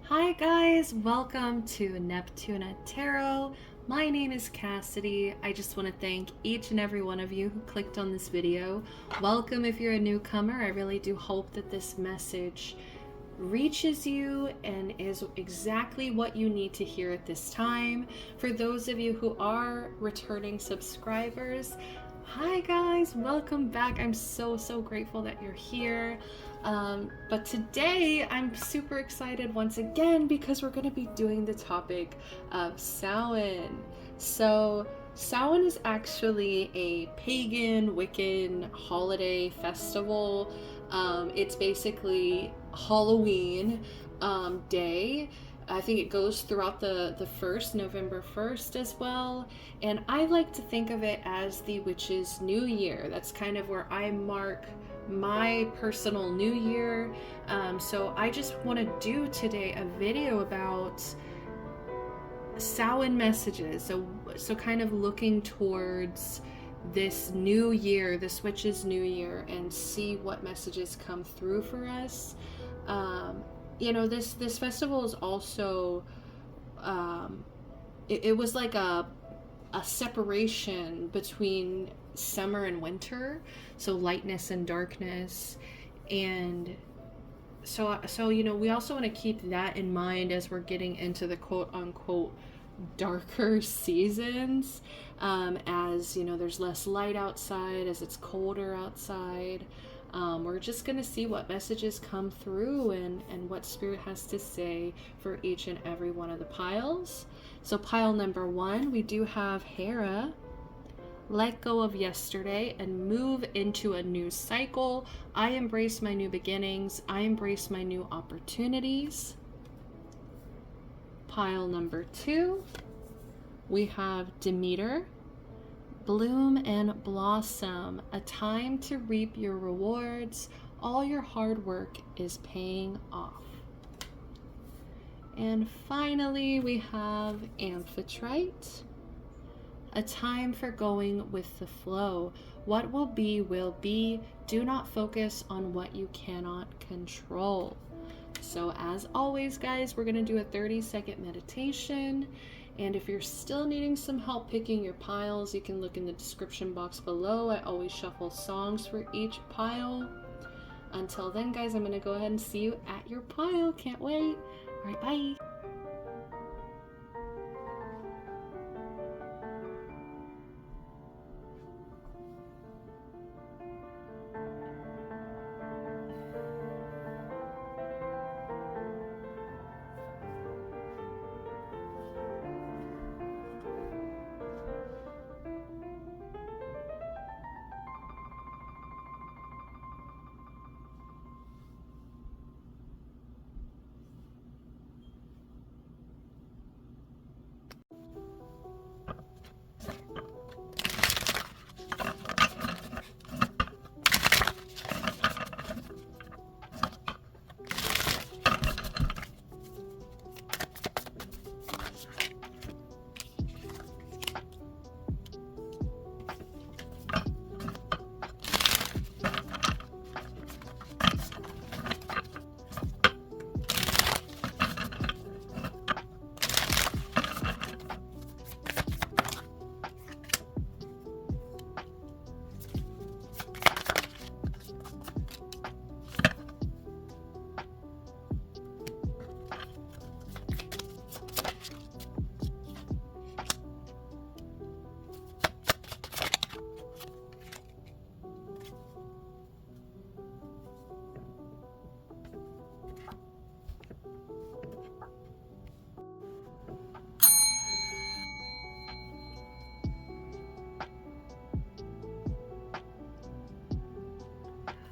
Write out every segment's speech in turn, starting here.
Hi guys, welcome to Neptuna Tarot. My name is Cassidy. I just want to thank each and every one of you who clicked on this video. Welcome if you're a newcomer. I really do hope that this message reaches you and is exactly what you need to hear at this time. For those of you who are returning subscribers, hi guys, welcome back. I'm so grateful that you're here. But today I'm super excited once again because we're going to be doing the topic of Samhain. So Samhain is actually a pagan Wiccan holiday festival. It's basically Halloween day. I think it goes throughout the 1st, November 1st as well. And I like to think of it as the witch's new year. That's kind of where I mark my personal new year. So I just want to do today a video about Samhain messages. So kind of looking towards this new year, this witch's new year, and see what messages come through for us. This festival is also it was like a separation between summer and winter, so lightness and darkness. And so we also want to keep that in mind as we're getting into the quote unquote darker seasons, as there's less light outside, as it's colder outside. We're just going to see what messages come through and what Spirit has to say for each and every one of the piles. So pile number 1, we do have Hera. Let go of yesterday and move into a new cycle. I embrace my new beginnings. I embrace my new opportunities. Pile number 2, we have Demeter. Bloom and blossom, a time to reap your rewards. All your hard work is paying off. And finally, we have Amphitrite, a time for going with the flow. What will be. Do not focus on what you cannot control. So as always, guys, we're going to do a 30-second meditation. And if you're still needing some help picking your piles, you can look in the description box below. I always shuffle songs for each pile. Until then, guys, I'm going to go ahead and see you at your pile. Can't wait. All right, bye.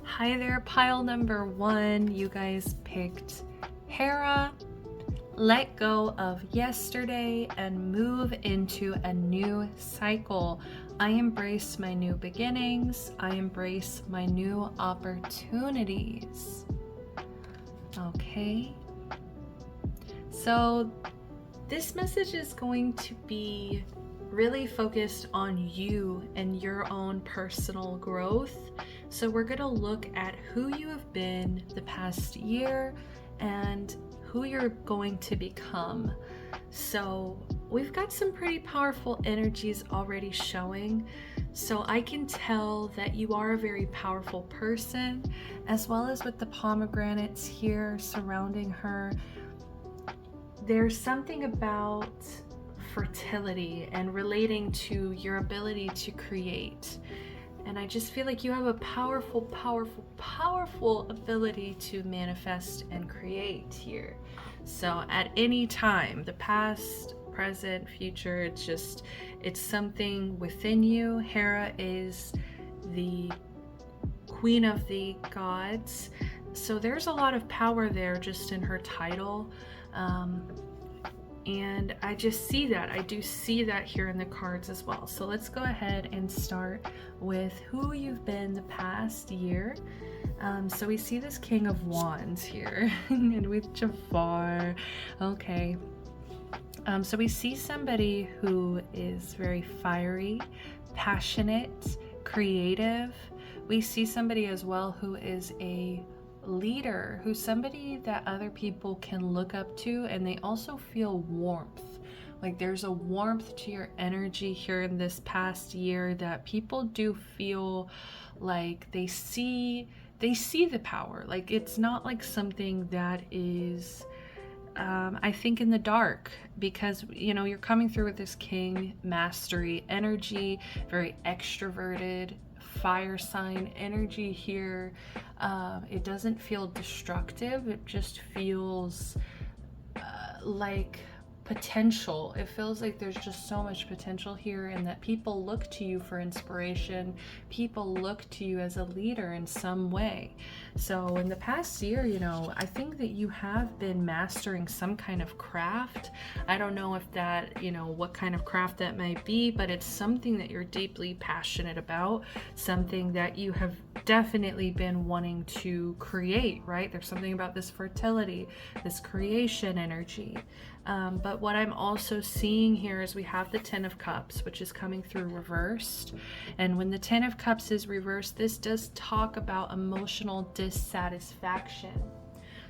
Hi there, pile number 1. You guys picked Hera. Let go of yesterday and move into a new cycle. I embrace my new beginnings. I embrace my new opportunities. Okay. So this message is going to be really focused on you and your own personal growth. So we're going to look at who you have been the past year and who you're going to become. So we've got some pretty powerful energies already showing. So I can tell that you are a very powerful person, as well as with the pomegranates here surrounding her. There's something about fertility and relating to your ability to create. And I just feel like you have a powerful, powerful, powerful ability to manifest and create here. So at any time, the past, present, future, it's something within you. Hera is the queen of the gods. So there's a lot of power there just in her title. And I just see that. I do see that here in the cards as well. So let's go ahead and start with who you've been the past year. So we see this King of Wands here and with Jafar. Okay. So we see somebody who is very fiery, passionate, creative. We see somebody as well who is a leader, who's somebody that other people can look up to, and they also feel warmth. Like there's a warmth to your energy here in this past year that people do feel like they see the power. Like it's not like something that is I think in the dark, because you know you're coming through with this king mastery energy, very extroverted, fire sign energy here. It doesn't feel destructive. It just feels like potential. It feels like there's just so much potential here, and that people look to you for inspiration. People look to you as a leader in some way. So in the past year, you know, I think that you have been mastering some kind of craft. I don't know if that, you know, what kind of craft that might be, but it's something that you're deeply passionate about, something that you have definitely been wanting to create, right? There's something about this fertility, this creation energy. But what I'm also seeing here is we have the Ten of Cups, which is coming through reversed. And when the Ten of Cups is reversed, this does talk about emotional dissatisfaction.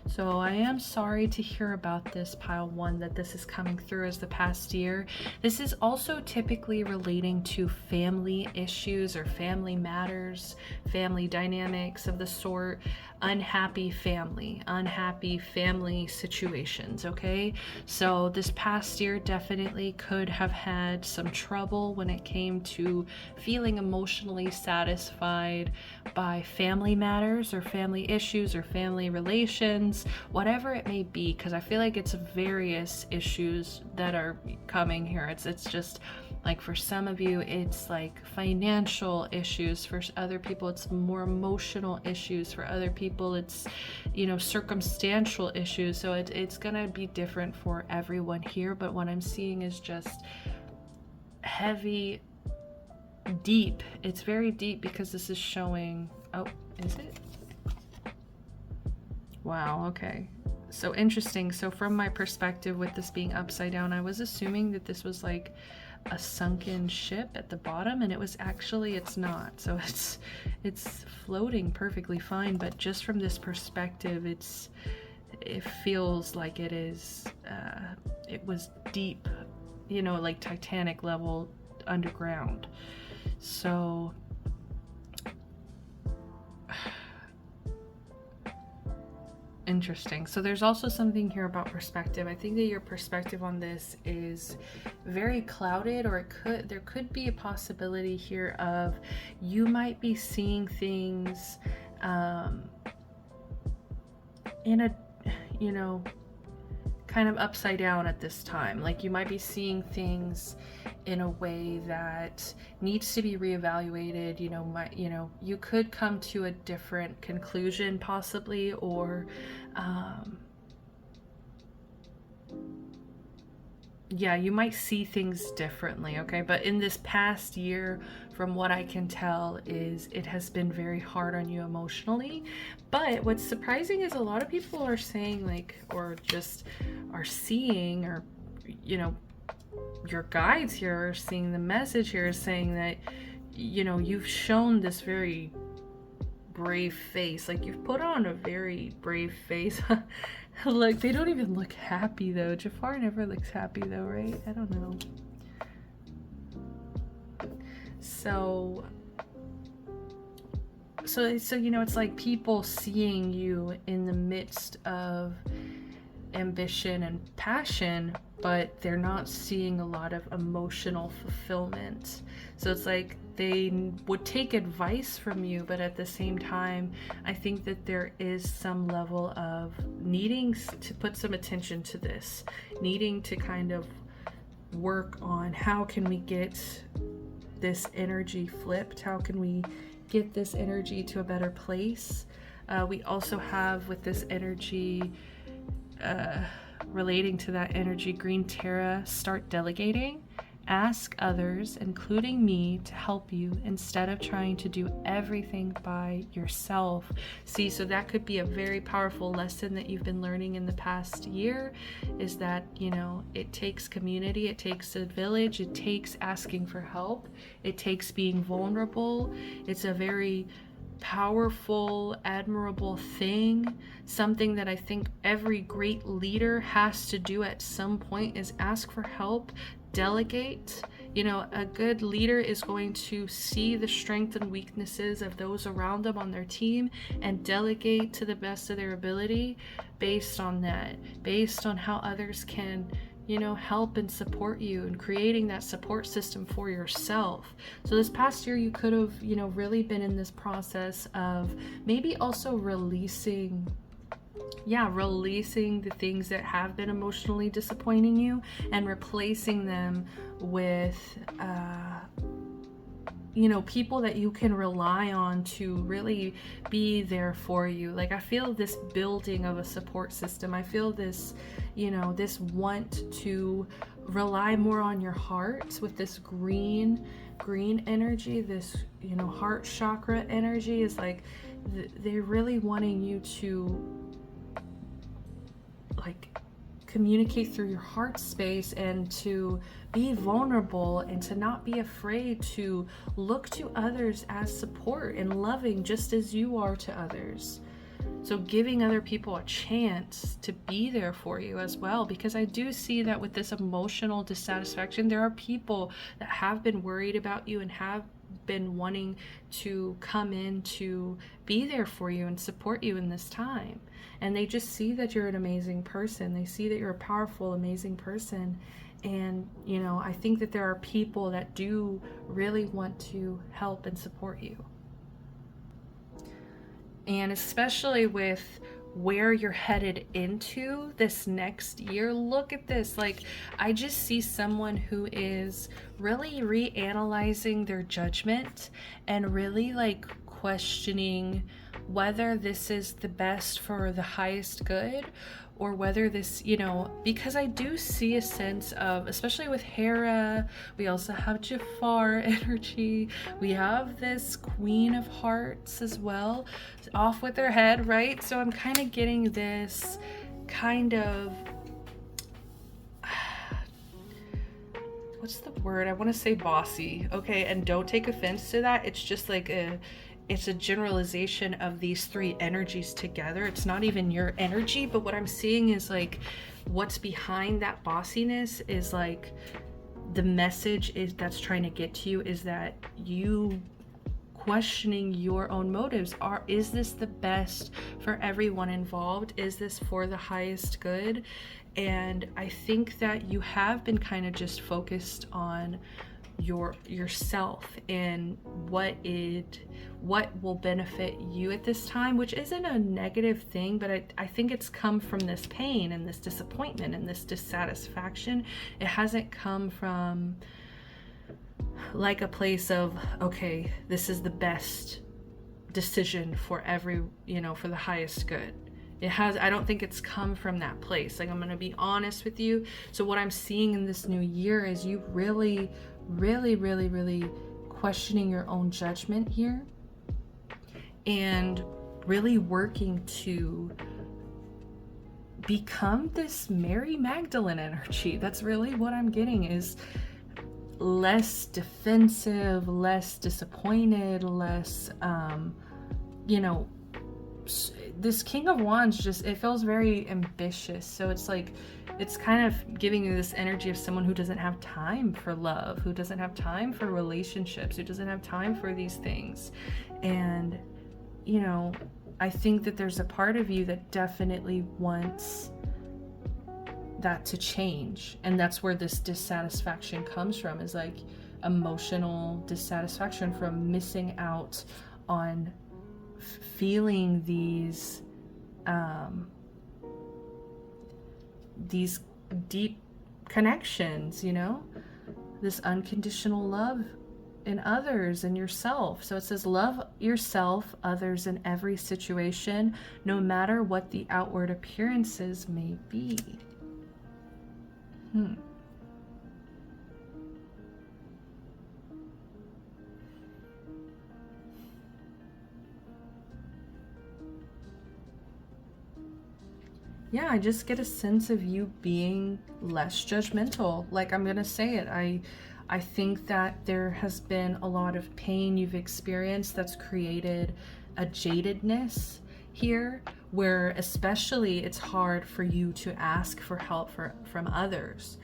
So I am sorry to hear about this, pile one, that this is coming through as the past year. This is also typically relating to family issues or family matters, family dynamics of the sort, unhappy family situations, okay? So this past year definitely could have had some trouble when it came to feeling emotionally satisfied by family matters or family issues or family relations, whatever it may be, because I feel like it's various issues that are coming here. It's just like for some of you it's like financial issues, for other people it's more emotional issues, for other people it's, you know, circumstantial issues. So it's gonna be different for everyone here, but what I'm seeing is just heavy, deep. It's very deep because this is showing, oh, is it? Wow, okay. So interesting. So from my perspective with this being upside down, I was assuming that this was like a sunken ship at the bottom, and it was actually, it's not. So it's floating perfectly fine, but just from this perspective, it feels like it is, it was deep, you know, like Titanic level underground. So interesting. So there's also something here about perspective. I think that your perspective on this is very clouded, or there could be a possibility here of you might be seeing things in a, you know, kind of upside down at this time. Like you might be seeing things in a way that needs to be reevaluated. You know, you could come to a different conclusion possibly, or yeah, you might see things differently, okay? But in this past year, from what I can tell, is it has been very hard on you emotionally. But what's surprising is a lot of people are saying, like, or just are seeing, or, you know, your guides here are seeing the message here is saying that, you know, you've shown this very brave face. Like you've put on a very brave face. Look, they don't even look happy though. Jafar never looks happy though, right? I don't know. So you know, it's like people seeing you in the midst of ambition and passion, but they're not seeing a lot of emotional fulfillment. So it's like they would take advice from you, but at the same time, I think that there is some level of needing to put some attention to this, needing to kind of work on how can we get this energy flipped, how can we get this energy to a better place. We also have with this energy, relating to that energy, Green Terra, start delegating. Ask others, including me, to help you instead of trying to do everything by yourself. See, so that could be a very powerful lesson that you've been learning in the past year, is that, you know, it takes community, it takes a village, it takes asking for help, it takes being vulnerable. It's a very powerful, admirable thing. Something that I think every great leader has to do at some point is ask for help, delegate. You know, a good leader is going to see the strengths and weaknesses of those around them on their team and delegate to the best of their ability based on that, based on how others can, you know, help and support you, and creating that support system for yourself. So this past year you could have, you know, really been in this process of maybe also releasing the things that have been emotionally disappointing you and replacing them with you know, people that you can rely on to really be there for you. Like, I feel this building of a support system. I feel this, you know, this want to rely more on your heart with this green energy, this, you know, heart chakra energy is like they're really wanting you to like communicate through your heart space and to be vulnerable and to not be afraid to look to others as support and loving just as you are to others. So giving other people a chance to be there for you as well, because I do see that with this emotional dissatisfaction, there are people that have been worried about you and have been wanting to come in to be there for you and support you in this time. And they just see that you're an amazing person. They see that you're a powerful, amazing person. And, you know, I think that there are people that do really want to help and support you. And especially with where you're headed into this next year, look at this. Like, I just see someone who is really reanalyzing their judgment and really like questioning whether this is the best for the highest good, or whether this, you know, because I do see a sense of, especially with Hera, we also have Jafar energy, we have this Queen of Hearts as well, off with their head, right? So I'm kind of getting this kind of, what's the word? I want to say bossy, okay? And don't take offense to that. It's just like it's a generalization of these three energies together. It's not even your energy, but what I'm seeing is like what's behind that bossiness is like the message is that's trying to get to you is that you questioning your own motives. Is this the best for everyone involved? Is this for the highest good? And I think that you have been kind of just focused on yourself and what will benefit you at this time, which isn't a negative thing, but I think it's come from this pain and this disappointment and this dissatisfaction. It hasn't come from like a place of, okay, this is the best decision for every, you know, for the highest good. I don't think it's come from that place. Like, I'm going to be honest with you. So what I'm seeing in this new year is you really questioning your own judgment here and really working to become this Mary Magdalene energy. That's really what I'm getting, is less defensive, less disappointed, less, you know, this King of Wands just, it feels very ambitious. So it's like, it's kind of giving you this energy of someone who doesn't have time for love, who doesn't have time for relationships, who doesn't have time for these things. And, you know, I think that there's a part of you that definitely wants that to change. And that's where this dissatisfaction comes from, is like emotional dissatisfaction from missing out on feeling these deep connections, you know, this unconditional love in others and yourself. So it says, love yourself, others, in every situation, no matter what the outward appearances may be. Yeah, I just get a sense of you being less judgmental. Like, I'm gonna say it, I think that there has been a lot of pain you've experienced that's created a jadedness here, where especially it's hard for you to ask for help from others.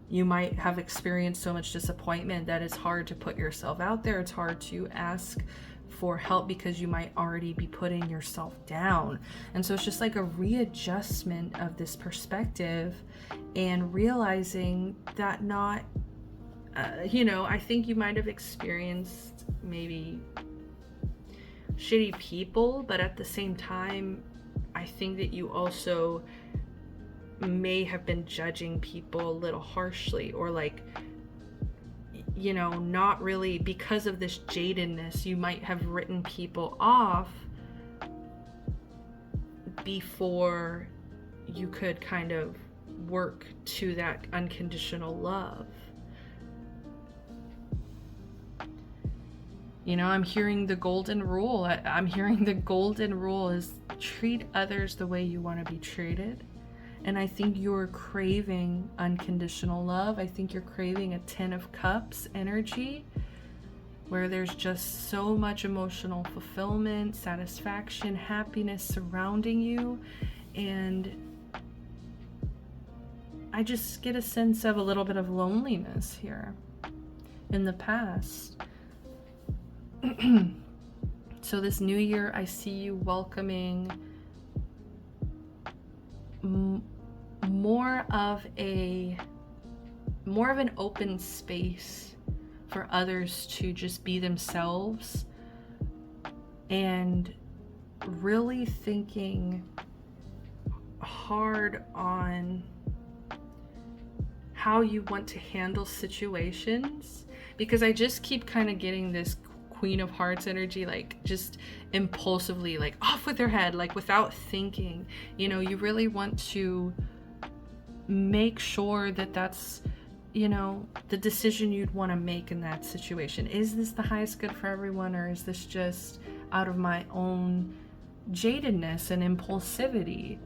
You might have experienced so much disappointment that it's hard to put yourself out there. It's hard to ask for help because you might already be putting yourself down. And so it's just like a readjustment of this perspective and realizing that not, you know, I think you might have experienced maybe shitty people, but at the same time, I think that you also may have been judging people a little harshly, or like, you know, not really, because of this jadedness, you might have written people off before you could kind of work to that unconditional love. You know, I'm hearing the golden rule. I'm hearing the golden rule is treat others the way you want to be treated. And I think you're craving unconditional love. I think you're craving a 10 of Cups energy, where there's just so much emotional fulfillment, satisfaction, happiness surrounding you. And I just get a sense of a little bit of loneliness here in the past. So this new year, I see you welcoming more of an open space for others to just be themselves, and really thinking hard on how you want to handle situations, because I just keep kind of getting this Queen of Hearts energy, like just impulsively, like off with their head, like without thinking. You know, you really want to make sure that that's, you know, the decision you'd want to make in that situation. Is this the highest good for everyone, or is this just out of my own jadedness and impulsivity?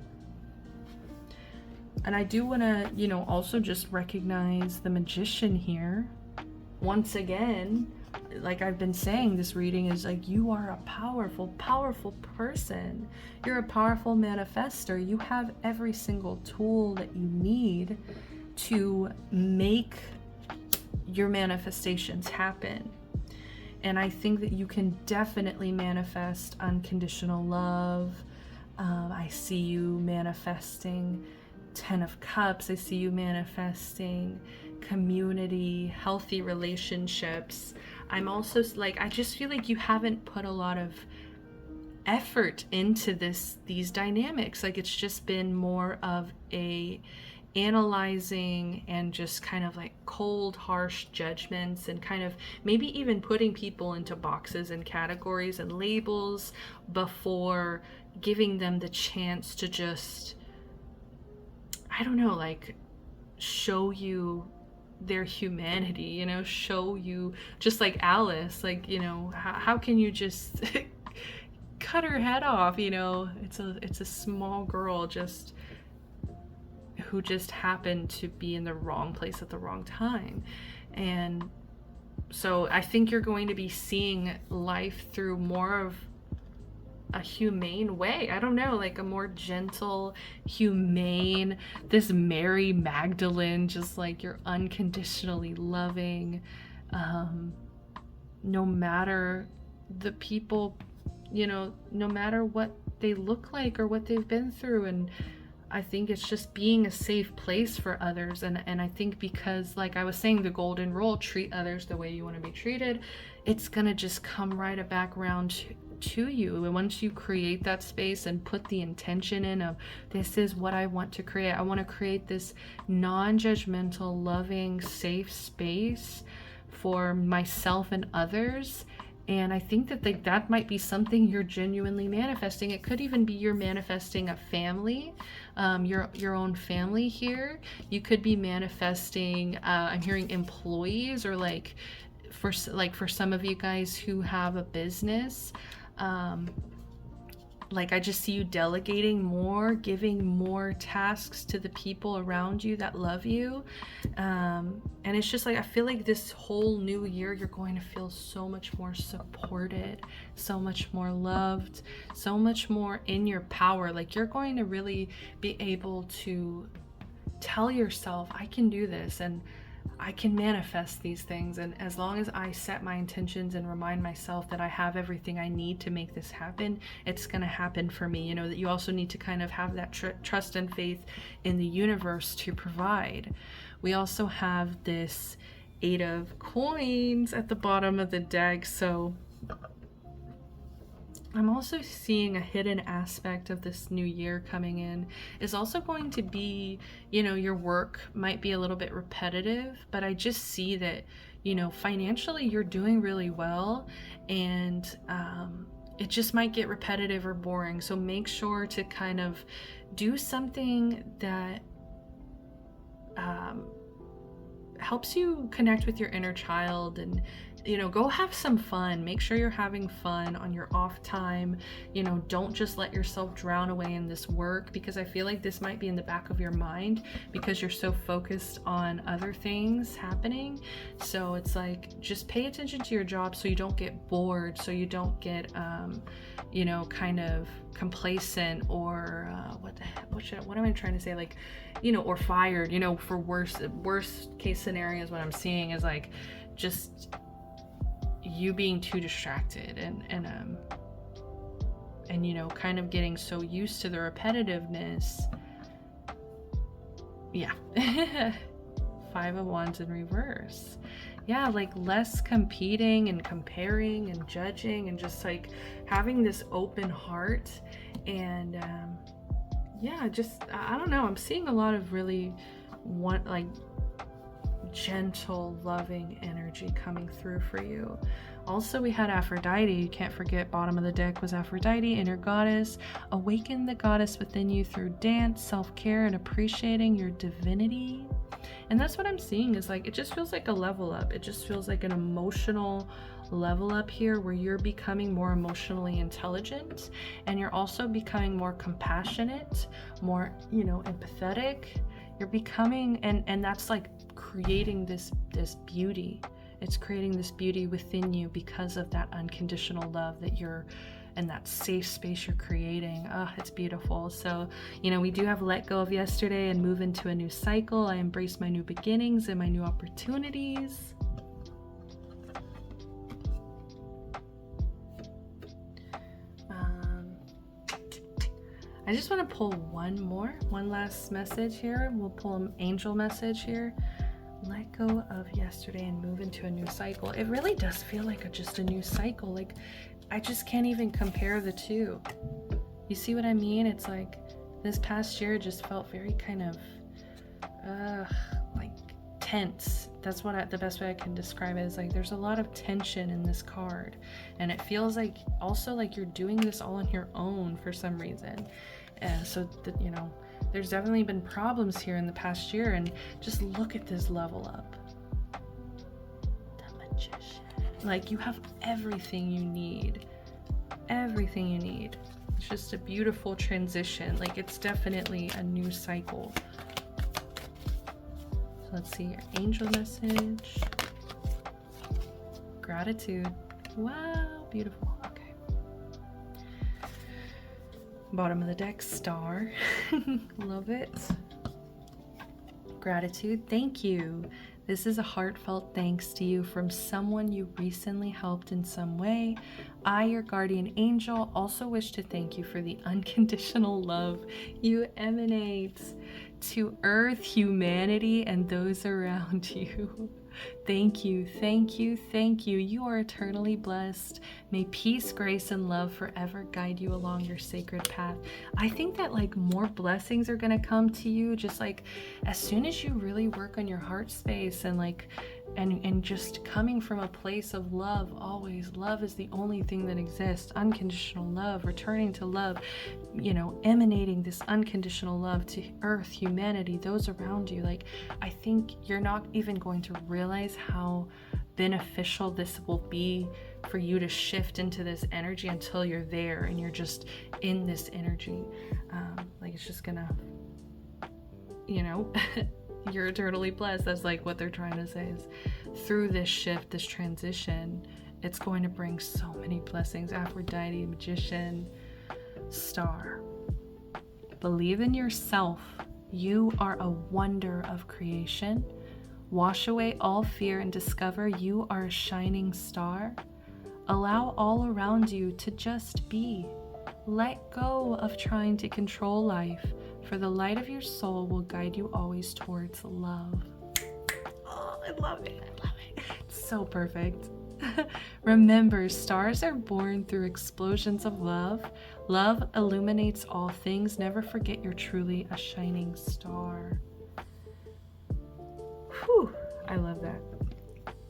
And I do want to, you know, also just recognize the Magician here. Once again, like I've been saying, this reading is like, you are a powerful, powerful person. You're a powerful manifestor. You have every single tool that you need to make your manifestations happen. And I think that you can definitely manifest unconditional love. I see you manifesting 10 of Cups. I see you manifesting community, healthy relationships. I'm also like, I just feel like you haven't put a lot of effort into these dynamics. Like, it's just been more of a analyzing and just kind of like cold, harsh judgments, and kind of maybe even putting people into boxes and categories and labels before giving them the chance to just, I don't know, like show you their humanity, you know, show you, just like Alice, like, you know, how can you just cut her head off, you know? It's a small girl just who just happened to be in the wrong place at the wrong time. And so I think you're going to be seeing life through more of a humane way. I don't know, like a more gentle, humane, this Mary Magdalene, just like you're unconditionally loving, no matter the people, you know, no matter what they look like or what they've been through. And I think it's just being a safe place for others. And I think because, like I was saying, the golden rule, treat others the way you want to be treated, it's gonna just come right back around to you. And once you create that space and put the intention in of, this is what I want to create, I want to create this non-judgmental, loving, safe space for myself and others. And I think that that might be something you're genuinely manifesting. It could even be you're manifesting a family, your own family here. You could be manifesting, I'm hearing employees, or like for some of you guys who have a business, like I just see you delegating more, giving more tasks to the people around you that love you. And it's just like, I feel like this whole new year, you're going to feel so much more supported, so much more loved, so much more in your power. Like you're going to really be able to tell yourself, I can do this, and I can manifest these things. And as long as I set my intentions and remind myself that I have everything I need to make this happen, it's going to happen for me. You know, that you also need to kind of have that trust and faith in the universe to provide. We also have this 8 of coins at the bottom of the deck. So I'm also seeing a hidden aspect of this new year coming in is also going to be, you know, your work might be a little bit repetitive, but I just see that, you know, financially you're doing really well, and it just might get repetitive or boring. So make sure to kind of do something that helps you connect with your inner child, and you know, go have some fun. Make sure you're having fun on your off time. You know, don't just let yourself drown away in this work, because I feel like this might be in the back of your mind because you're so focused on other things happening. So it's like, just pay attention to your job so you don't get bored, so you don't get you know, kind of complacent, or what am I trying to say, like, you know, or fired, you know, for worst case scenarios. What I'm seeing is like just you being too distracted, and you know, kind of getting so used to the repetitiveness. Yeah. 5 of Wands in reverse. Yeah, like less competing and comparing and judging, and just like having this open heart. And yeah, just, I don't know, I'm seeing a lot of really like gentle, loving energy coming through for you. Also, we had Aphrodite. You can't forget, bottom of the deck was Aphrodite, inner goddess. Awaken the goddess within you through dance, self-care, and appreciating your divinity. And that's what I'm seeing, is like, it just feels like a level up. It just feels like an emotional level up here, where you're becoming more emotionally intelligent, and you're also becoming more compassionate, more, you know, empathetic. You're becoming, and that's like creating this beauty. It's creating this beauty within you because of that unconditional love that you're, and that safe space you're creating. Oh, it's beautiful. So, you know, we do have let go of yesterday and move into a new cycle. I embrace my new beginnings and my new opportunities. I just want to pull one last message here. We'll pull an angel message here. Let go of yesterday and move into a new cycle. It really does feel like just a new cycle. Like, I just can't even compare the two. You see what I mean? It's like this past year just felt very kind of like tense. That's what the best way I can describe it is. Like, there's a lot of tension in this card, and it feels like also like you're doing this all on your own for some reason. So that, you know, there's definitely been problems here in the past year, and just look at this level up. The Magician. Like, you have everything you need. Everything you need. It's just a beautiful transition. Like, it's definitely a new cycle. So let's see your angel message. Gratitude. Wow, beautiful. Okay. Bottom of the deck, star. Love it. Gratitude, thank you. This is a heartfelt thanks to you from someone you recently helped in some way. I, your guardian angel, also wish to thank you for the unconditional love you emanate to Earth, humanity, and those around you. Thank you, thank you, thank you. You are eternally blessed. May peace, grace, and love forever guide you along your sacred path. I think that like more blessings are gonna come to you just like as soon as you really work on your heart space and like and just coming from a place of love. Always love is the only thing that exists. Unconditional love, returning to love, you know, emanating this unconditional love to Earth, humanity, those around you. Like I think you're not even going to realize how beneficial this will be for you to shift into this energy until you're there and you're just in this energy. Like it's just gonna, you know, you're eternally blessed. That's like what they're trying to say is through this shift, this transition, it's going to bring so many blessings. Aphrodite, magician, star. Believe in yourself. You are a wonder of creation. Wash away all fear and discover you are a shining star. Allow all around you to just be. Let go of trying to control life, for the light of your soul will guide you always towards love. Oh, I love it. I love it. It's so perfect. Remember, stars are born through explosions of love. Love illuminates all things. Never forget you're truly a shining star. Whew, I love that.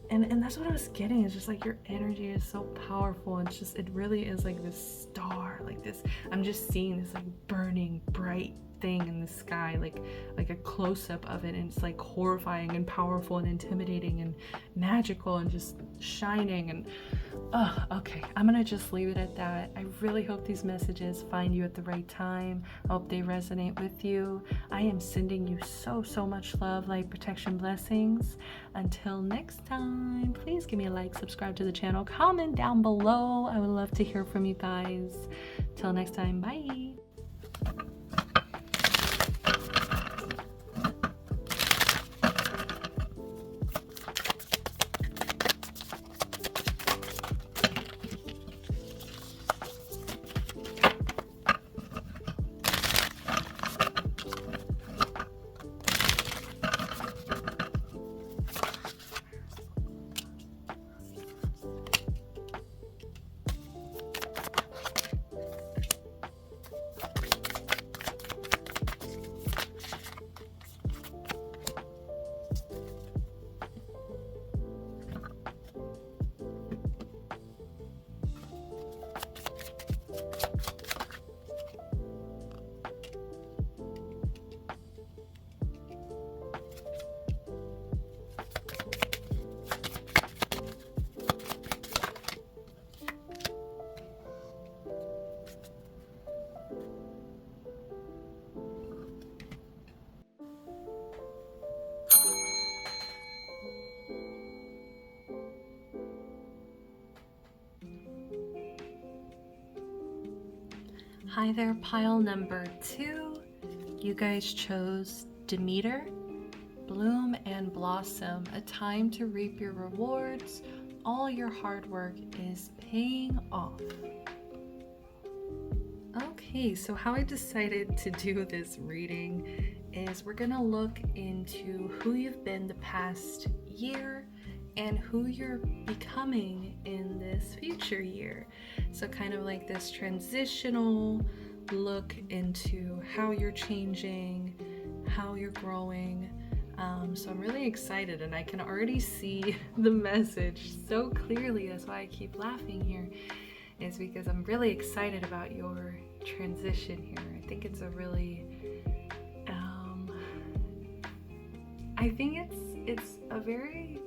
And that's what I was getting. It's just like your energy is so powerful. It's just, it really is like this star, like this, I'm just seeing this like burning bright thing in the sky, like a close-up of it, and it's like horrifying and powerful and intimidating and magical and just shining. And okay, I'm gonna just leave it at that. I really hope these messages find you at the right time. I hope they resonate with you. I am sending you so much love, light, protection, blessings. Until next time, please give me a like, subscribe to the channel, comment down below. I would love to hear from you guys. Till next time, bye. Hi there, pile number 2. You guys chose Demeter, Bloom and Blossom, a time to reap your rewards. All your hard work is paying off. Okay, so how I decided to do this reading is we're gonna look into who you've been the past year and who you're becoming in this future year. So kind of like this transitional look into how you're changing, how you're growing. So I'm really excited, and I can already see the message so clearly. That's why I keep laughing here, is because I'm really excited about your transition here. I think it's a really, I think it's a very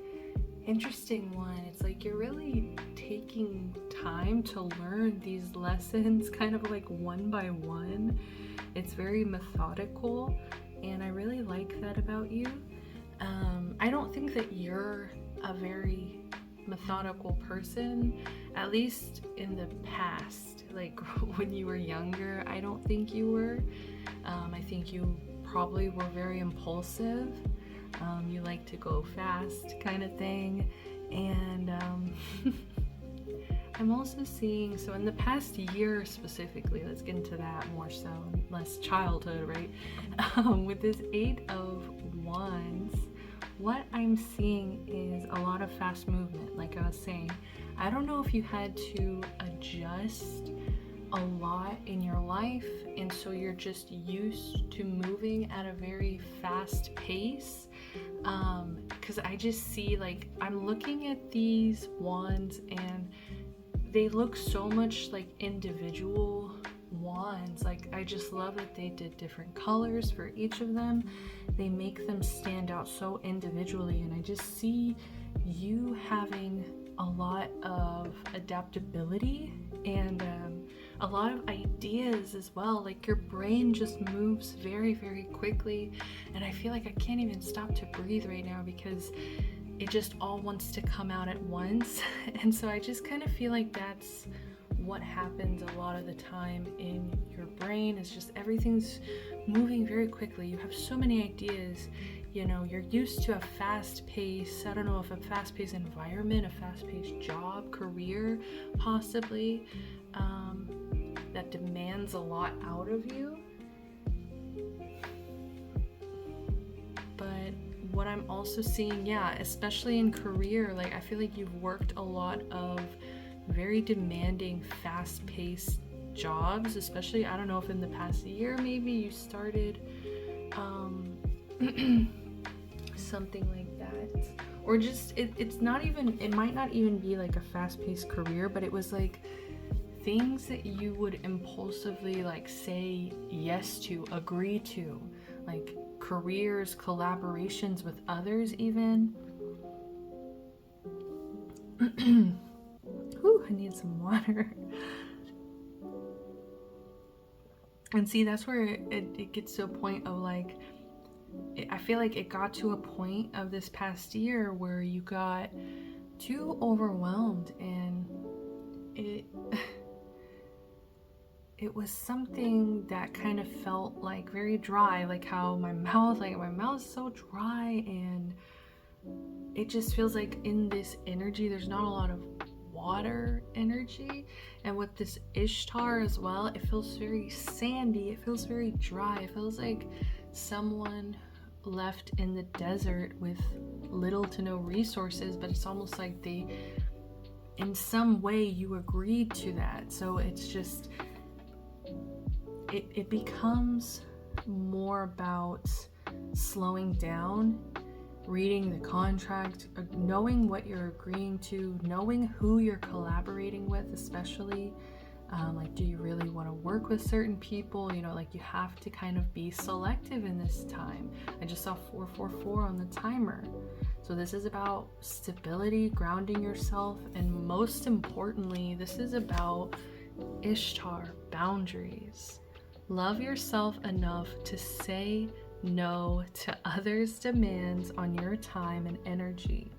interesting one. It's like you're really taking time to learn these lessons kind of like one by one. It's very methodical, and I really like that about you. I don't think that you're a very methodical person, at least in the past. Like when you were younger, I don't think you were. I think you probably were very impulsive. You like to go fast kind of thing. And I'm also seeing, so in the past year specifically, let's get into that more so, less childhood, right? With this 8 of Wands, what I'm seeing is a lot of fast movement, like I was saying. I don't know if you had to adjust a lot in your life, and so you're just used to moving at a very fast pace. Because I just see, like, I'm looking at these wands and they look so much like individual wands. Like, I just love that they did different colors for each of them. They make them stand out so individually, and I just see you having a lot of adaptability and a lot of ideas as well. Like, your brain just moves very, very quickly, and I feel like I can't even stop to breathe right now because it just all wants to come out at once. And so I just kind of feel like that's what happens a lot of the time in your brain. Is just everything's moving very quickly. You have so many ideas, you know, you're used to a fast pace, I don't know if a fast paced environment, a fast paced job, career, possibly, that demands a lot out of you. But what I'm also seeing, yeah, especially in career, like, I feel like you've worked a lot of very demanding, fast-paced jobs, especially, I don't know if in the past year maybe you started something like that, or just it's not even, it might not even be like a fast-paced career, but it was like things that you would impulsively like say yes to, agree to, like careers, collaborations with others even. Whew, I need some water. And see, that's where it gets to a point of like, I feel like it got to a point of this past year where you got too overwhelmed, and it was something that kind of felt like very dry, like how my mouth is so dry, and it just feels like in this energy there's not a lot of water energy. And with this Ishtar as well, it feels very sandy, it feels very dry, it feels like someone left in the desert with little to no resources, but it's almost like they, in some way, you agreed to that. So it's just, it becomes more about slowing down, reading the contract, knowing what you're agreeing to, knowing who you're collaborating with, especially like, do you really want to work with certain people? You know, like, you have to kind of be selective in this time. I just saw 444 on the timer. So this is about stability, grounding yourself, and most importantly, this is about Ishtar, boundaries. Love yourself enough to say no to others' demands on your time and energy.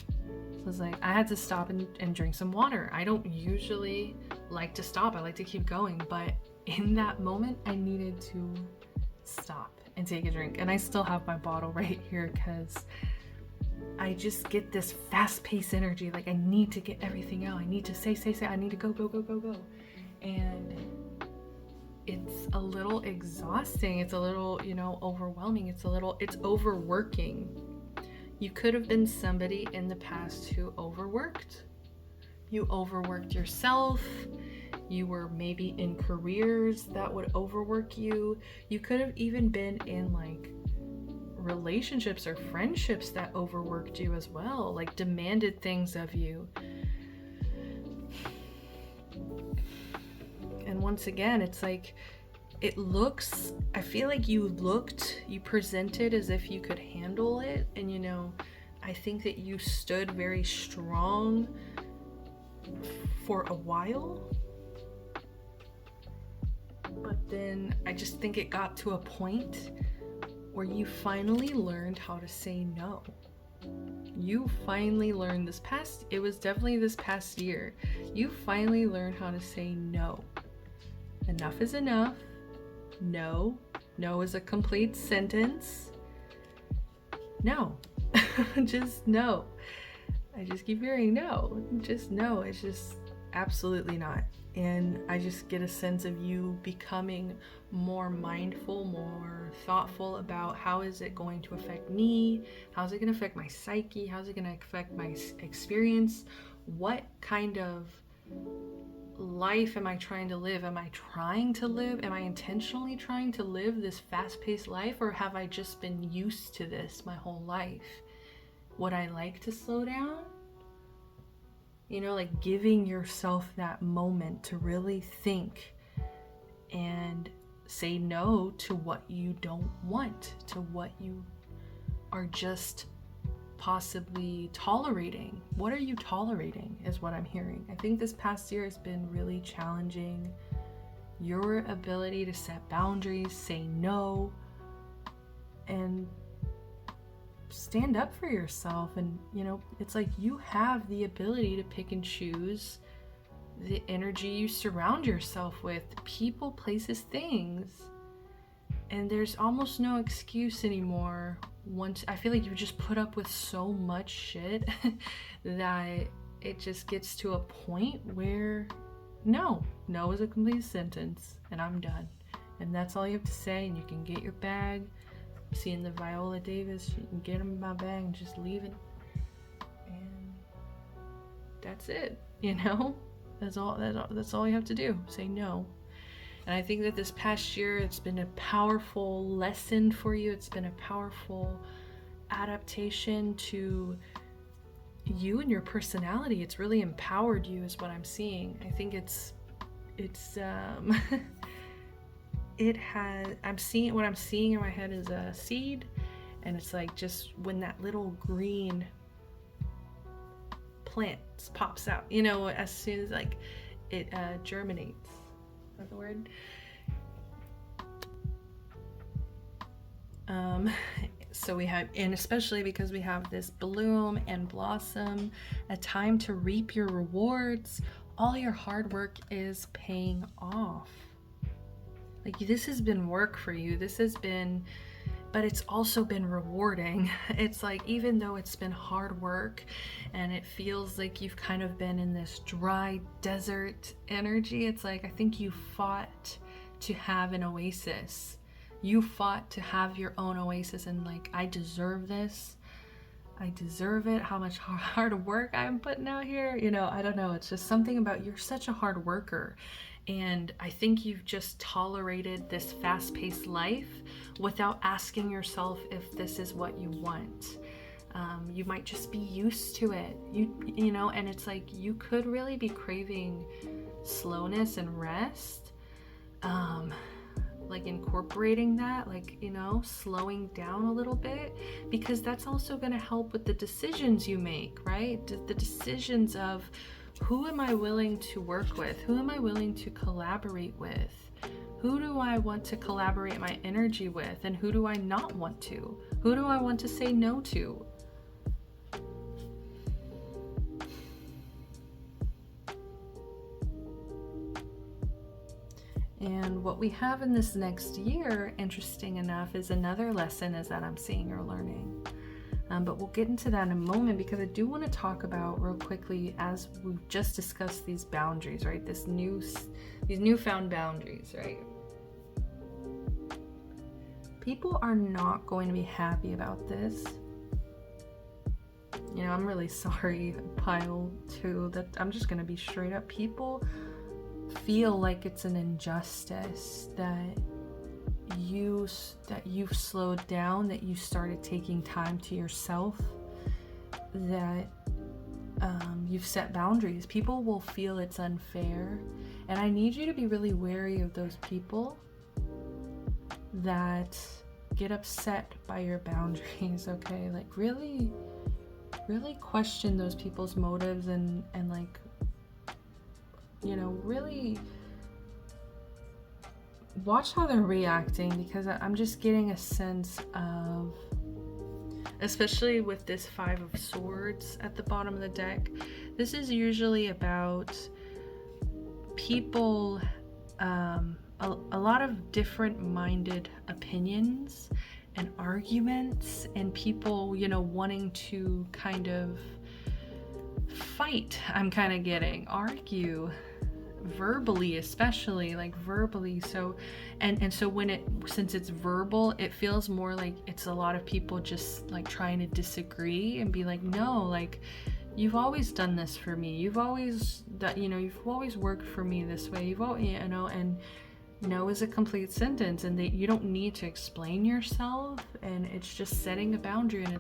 So it's like, I had to stop and drink some water. I don't usually like to stop, I like to keep going, but in that moment I needed to stop and take a drink. And I still have my bottle right here because I just get this fast-paced energy, like I need to get everything out, I need to say, I need to go. And it's a little exhausting, it's a little, you know, overwhelming, it's overworking. You could have been somebody in the past who overworked. You overworked yourself. You were maybe in careers that would overwork you. You could have even been in like relationships or friendships that overworked you as well, like demanded things of you. And once again, it's like, I feel like you presented as if you could handle it. And, you know, I think that you stood very strong for a while. But then I just think it got to a point where you finally learned how to say no. You finally learned it was definitely this past year, you finally learned how to say no. Enough is enough. No. No is a complete sentence. No. Just no. I just keep hearing no. Just no. It's just absolutely not. And I just get a sense of you becoming more mindful, more thoughtful about how is it going to affect me? How's it going to affect my psyche? How's it going to affect my experience? What kind of life am I trying to live? Am I trying to live? Am I intentionally trying to live this fast-paced life, or have I just been used to this my whole life? Would I like to slow down? You know, like giving yourself that moment to really think and say no to what you don't want, to what you are just possibly tolerating. What are you tolerating is what I'm hearing. I think this past year has been really challenging. Your ability to set boundaries, say no, and stand up for yourself. And you know, it's like you have the ability to pick and choose the energy you surround yourself with, people, places, things, and there's almost no excuse anymore. Once I feel like you just put up with so much shit that it just gets to a point where no is a complete sentence and I'm done, and that's all you have to say. And you can get your bag. Seeing the Viola Davis, you can get them in my bag and just leave it, and that's it. You know, that's all you have to do. Say no. And I think that this past year, it's been a powerful lesson for you. It's been a powerful adaptation to you and your personality. It's really empowered you is what I'm seeing. I think it's what I'm seeing in my head is a seed, and it's like just when that little green plant pops out, you know, as soon as like it germinates. Is that the word? So we have, and especially because we have this bloom and blossom, a time to reap your rewards. All your hard work is paying off. Like, this has been work for you. This has been, but it's also been rewarding. It's like, even though it's been hard work and it feels like you've kind of been in this dry desert energy, it's like, I think you fought to have an oasis. You fought to have your own oasis, and like, I deserve this. I deserve it. How much hard work I'm putting out here. You know, I don't know. It's just something about, you're such a hard worker. And I think you've just tolerated this fast-paced life without asking yourself if this is what you want. You might just be used to it. You know, and it's like, you could really be craving slowness and rest. Like incorporating that, like, you know, slowing down a little bit, because that's also going to help with the decisions you make, right? The decisions of, who am I willing to work with? Who am I willing to collaborate with? Who do I want to collaborate my energy with? And who do I not want to? Who do I want to say no to? And what we have in this next year, interesting enough, is another lesson is that I'm seeing you're learning. But we'll get into that in a moment, because I do want to talk about real quickly, as we've just discussed, these boundaries, right? These newfound boundaries, right? People are not going to be happy about this. You know, I'm really sorry, Pile 2, that I'm just going to be straight up. People feel like it's an injustice that you've slowed down, that you started taking time to yourself, that you've set boundaries. People will feel it's unfair, and I need you to be really wary of those people that get upset by your boundaries. Okay, like really question those people's motives, and like, you know, really watch how they're reacting, because I'm just getting a sense of especially with this Five of Swords at the bottom of the deck. This is usually about people, a lot of different minded opinions and arguments, and people, you know, wanting to kind of fight. I'm kind of getting argue verbally, especially like verbally. So and so since it's verbal, it feels more like it's a lot of people just like trying to disagree and be like, no, like, you've always done this for me, you've always you've always worked for me this way, you've always, you know. And no is a complete sentence, and you don't need to explain yourself, and it's just setting a boundary. And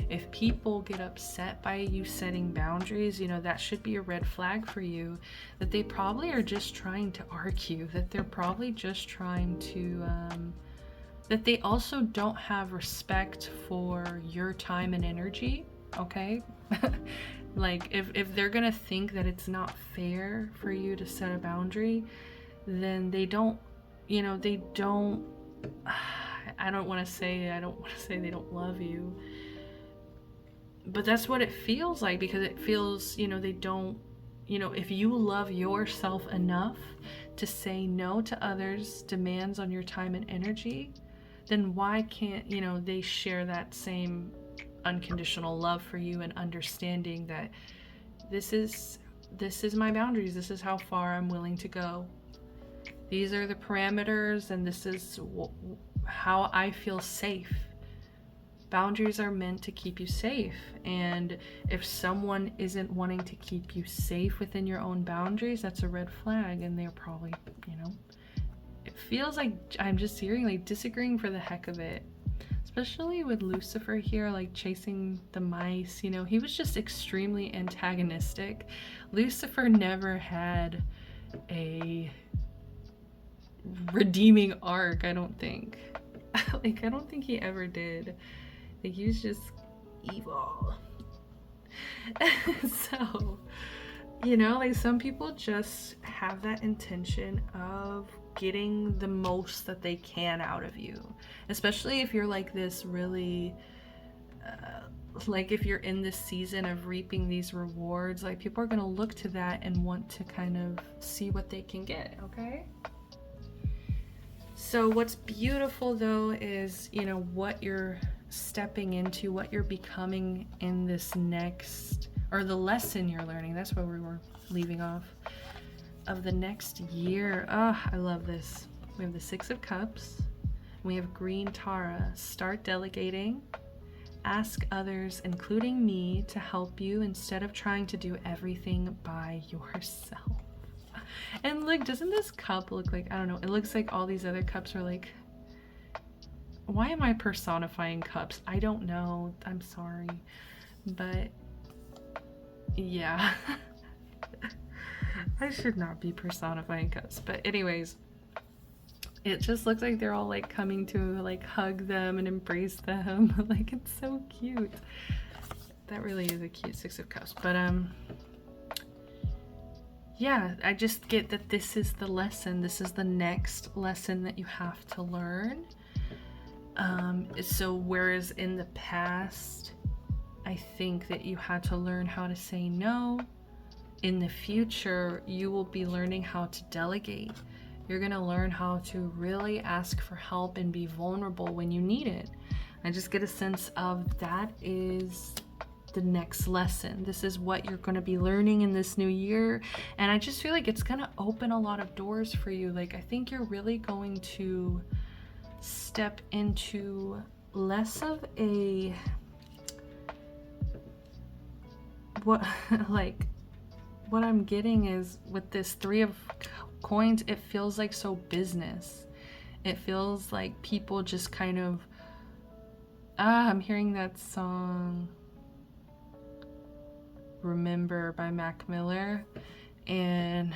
if people get upset by you setting boundaries, you know, that should be a red flag for you, that they probably are just trying to argue, that they're probably just trying to that they also don't have respect for your time and energy, okay? Like, if they're gonna think that it's not fair for you to set a boundary, then they don't, you know, they don't, I don't want to say they don't love you, but that's what it feels like, because it feels, you know, they don't, you know, if you love yourself enough to say no to others' demands on your time and energy, then why can't, you know, they share that same unconditional love for you, and understanding that this is my boundaries, this is how far I'm willing to go. These are the parameters, and this is how I feel safe. Boundaries are meant to keep you safe. And if someone isn't wanting to keep you safe within your own boundaries, that's a red flag. And they're probably, you know, it feels like I'm just hearing like disagreeing for the heck of it. Especially with Lucifer here, like chasing the mice, you know, he was just extremely antagonistic. Lucifer never had a redeeming arc, I don't think. Like, I don't think he ever did. Like, he was just evil. So, you know, like, some people just have that intention of getting the most that they can out of you, especially if you're like this really like, if you're in this season of reaping these rewards, like, people are gonna look to that and want to kind of see what they can get, okay? So what's beautiful though is, you know, what you're stepping into, what you're becoming in this next, or the lesson you're learning. That's where we were leaving off, of the next year. Oh, I love this. We have the Six of Cups. We have Green Tara. Start delegating. Ask others, including me, to help you instead of trying to do everything by yourself. And look, doesn't this cup look like, I don't know, it looks like all these other cups are like, why am I personifying cups? I don't know, I'm sorry, but yeah. I should not be personifying cups, but anyways, it just looks like they're all like coming to like hug them and embrace them. Like, it's so cute. That really is a cute Six of Cups. But yeah, I just get that this is the lesson. This is the next lesson that you have to learn. So whereas in the past, I think that you had to learn how to say no, in the future, you will be learning how to delegate. You're going to learn how to really ask for help and be vulnerable when you need it. I just get a sense of that is the next lesson. This is what you're going to be learning in this new year. And I just feel like it's going to open a lot of doors for you. Like, I think you're really going to step into less of a, what I'm getting is with this Three of Coins, it feels like so business. It feels like people just kind of, I'm hearing that song Remember by Mac Miller, and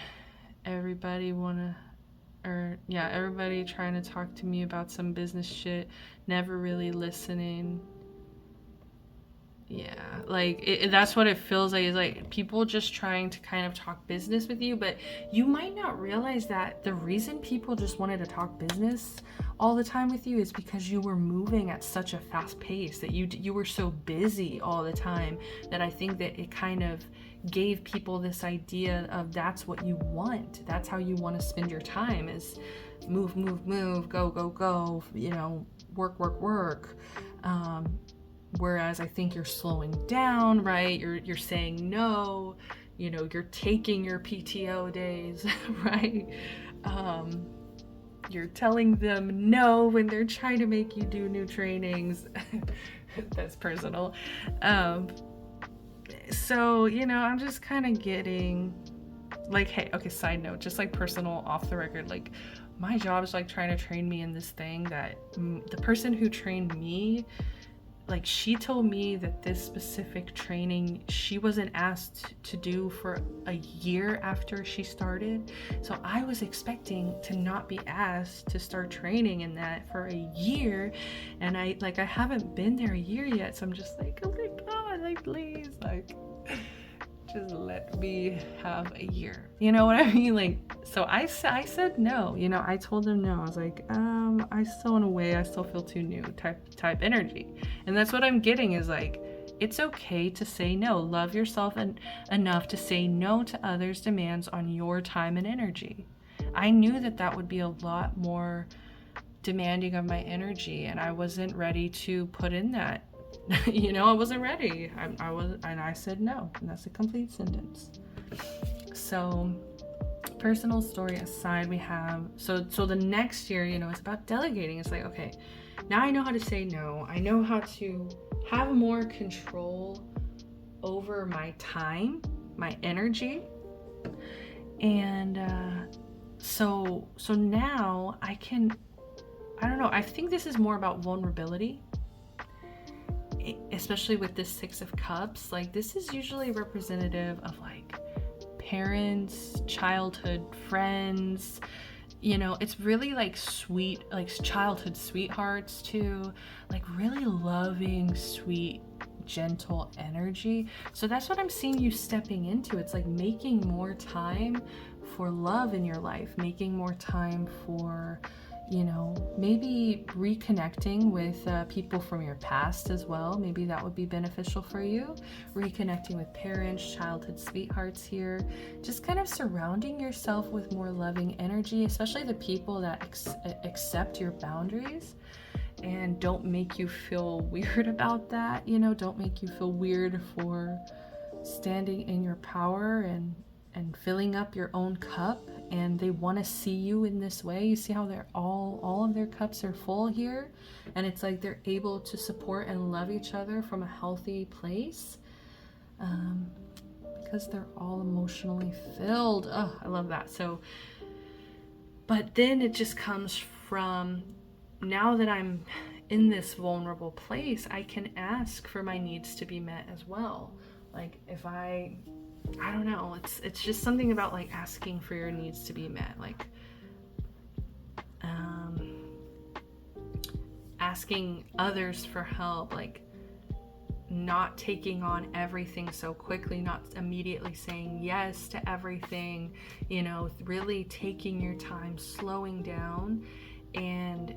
everybody everybody trying to talk to me about some business shit, never really listening. Yeah, like that's what it feels like. Is like people just trying to kind of talk business with you, but you might not realize that the reason people just wanted to talk business all the time with you is because you were moving at such a fast pace, that you were so busy all the time, that I think that it kind of gave people this idea of that's what you want. That's how you want to spend your time, is move, move, move, go, go, go, you know, work, work, work. Whereas I think you're slowing down, right? You're saying no, you know, you're taking your PTO days, right? You're telling them no when they're trying to make you do new trainings. That's personal. So, you know, I'm just kind of getting like, hey, okay, side note, just like personal off the record, like my job is like trying to train me in this thing that the person who trained me, like she told me that this specific training she wasn't asked to do for a year after she started. So I was expecting to not be asked to start training in that for a year, and I haven't been there a year yet. So I'm just like, oh my god, like please, like just let me have a year, you know what I mean? Like, so I said no, you know, I told them no. I was like, I still, in a way, I still feel too new type energy. And that's what I'm getting, is like, it's okay to say no. Love yourself enough to say no to others' demands on your time and energy. I knew that would be a lot more demanding of my energy, and I wasn't ready to put in that. You know, I wasn't ready. I was, and I said no, and that's a complete sentence. So, personal story aside, we have so the next year, you know, it's about delegating. It's like, okay, now I know how to say no. I know how to have more control over my time, my energy, and so now I can. I don't know. I think this is more about vulnerability. Especially with this Six of Cups, like this is usually representative of like parents, childhood friends, you know, it's really like sweet, like childhood sweethearts too, like really loving, sweet, gentle energy. So that's what I'm seeing you stepping into. It's like making more time for love in your life, making more time for, you know, maybe reconnecting with people from your past as well. Maybe that would be beneficial for you. Reconnecting with parents, childhood sweethearts here. Just kind of surrounding yourself with more loving energy, especially the people that accept your boundaries and don't make you feel weird about that. You know, don't make you feel weird for standing in your power and filling up your own cup, and they want to see you in this way. You see how they're all of their cups are full here, and it's like they're able to support and love each other from a healthy place, because they're all emotionally filled. Oh, I love that. So, but then it just comes from, now that I'm in this vulnerable place, I can ask for my needs to be met as well. Like if I don't know, it's just something about like asking for your needs to be met, like asking others for help, like not taking on everything so quickly, not immediately saying yes to everything, you know, really taking your time, slowing down. And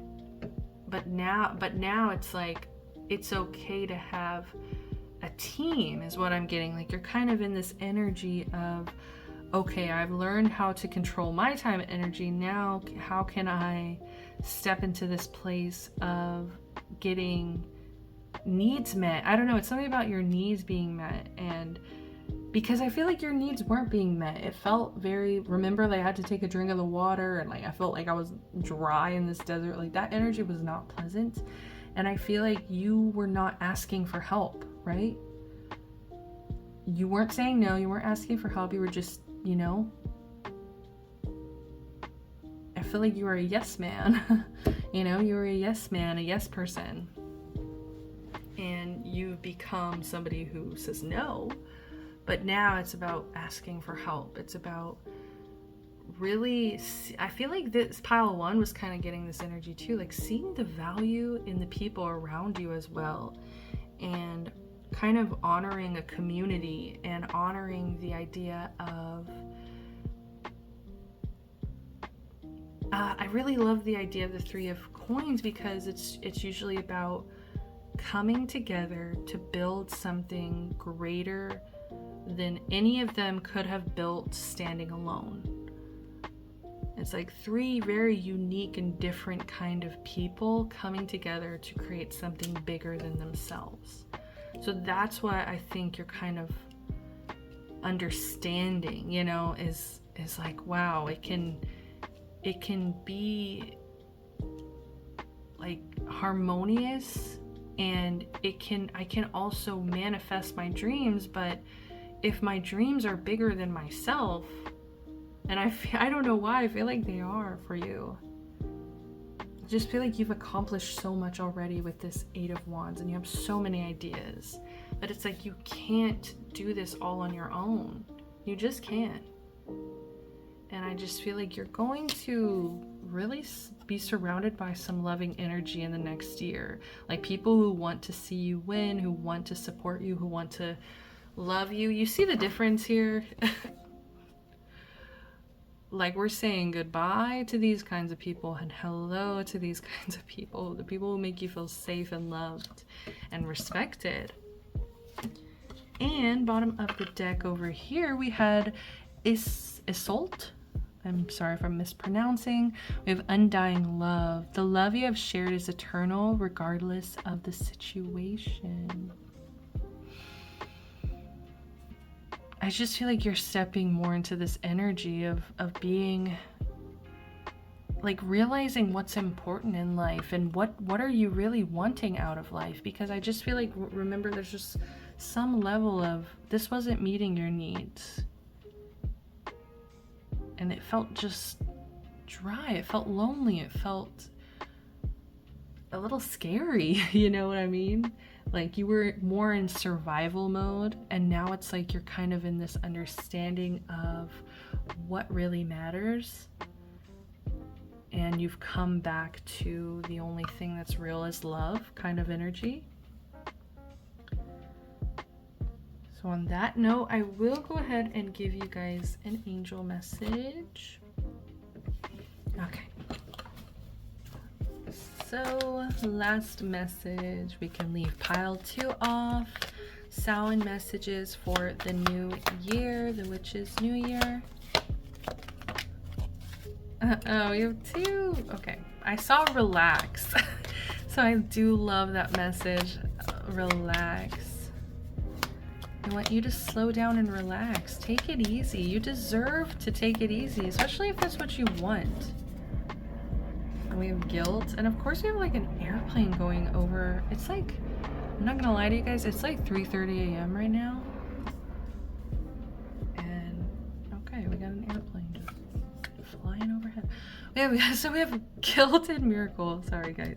but now it's like it's okay to have a team, is what I'm getting. Like you're kind of in this energy of, okay, I've learned how to control my time and energy. Now how can I step into this place of getting needs met? I don't know, it's something about your needs being met. And because I feel like your needs weren't being met, it felt very, remember, like I had to take a drink of the water, and like I felt like I was dry in this desert. Like that energy was not pleasant, and I feel like you were not asking for help, right? You weren't saying no, you weren't asking for help, you were just, you know, I feel like you were a yes man. You know, you were a yes man, a yes person, and you've become somebody who says no. But now it's about asking for help. It's about really, I feel like this pile one was kind of getting this energy too, like seeing the value in the people around you as well, and kind of honoring a community and honoring the idea of I really love the idea of the Three of Coins, because it's usually about coming together to build something greater than any of them could have built standing alone. It's like three very unique and different kind of people coming together to create something bigger than themselves. So that's what I think you're kind of understanding, you know, is like, wow, it can be like harmonious, and I can also manifest my dreams, but if my dreams are bigger than myself, and I don't know why, I feel like they are for you. I just feel like you've accomplished so much already with this Eight of Wands, and you have so many ideas, but it's like you can't do this all on your own. You just can't. And I just feel like you're going to really be surrounded by some loving energy in the next year. Like people who want to see you win, who want to support you, who want to love you. You see the difference here? Like we're saying goodbye to these kinds of people and hello to these kinds of people. The people who make you feel safe and loved and respected. And bottom of the deck over here, we had Isolde. I'm sorry if I'm mispronouncing. We have undying love. The love you have shared is eternal regardless of the situation. I just feel like you're stepping more into this energy of being, like realizing what's important in life and what are you really wanting out of life. Because I just feel like, remember, there's just some level of this wasn't meeting your needs. And it felt just dry. It felt lonely. It felt a little scary. You know what I mean? Like you were more in survival mode, and now it's like you're kind of in this understanding of what really matters. And you've come back to the only thing that's real is love kind of energy. So on that note, I will go ahead and give you guys an angel message. Okay. So last message, we can leave pile 2 off. Samhain messages for the new year, the witch's new year. Oh, you have 2. Okay. I saw relax. So I do love that message. Relax. I want you to slow down and relax. Take it easy. You deserve to take it easy, especially if that's what you want. And we have guilt. And of course we have like an airplane going over. It's like, I'm not gonna lie to you guys, it's like 3:30 a.m. right now. And okay, we got an airplane just flying overhead. So we have guilt and miracle. Sorry guys.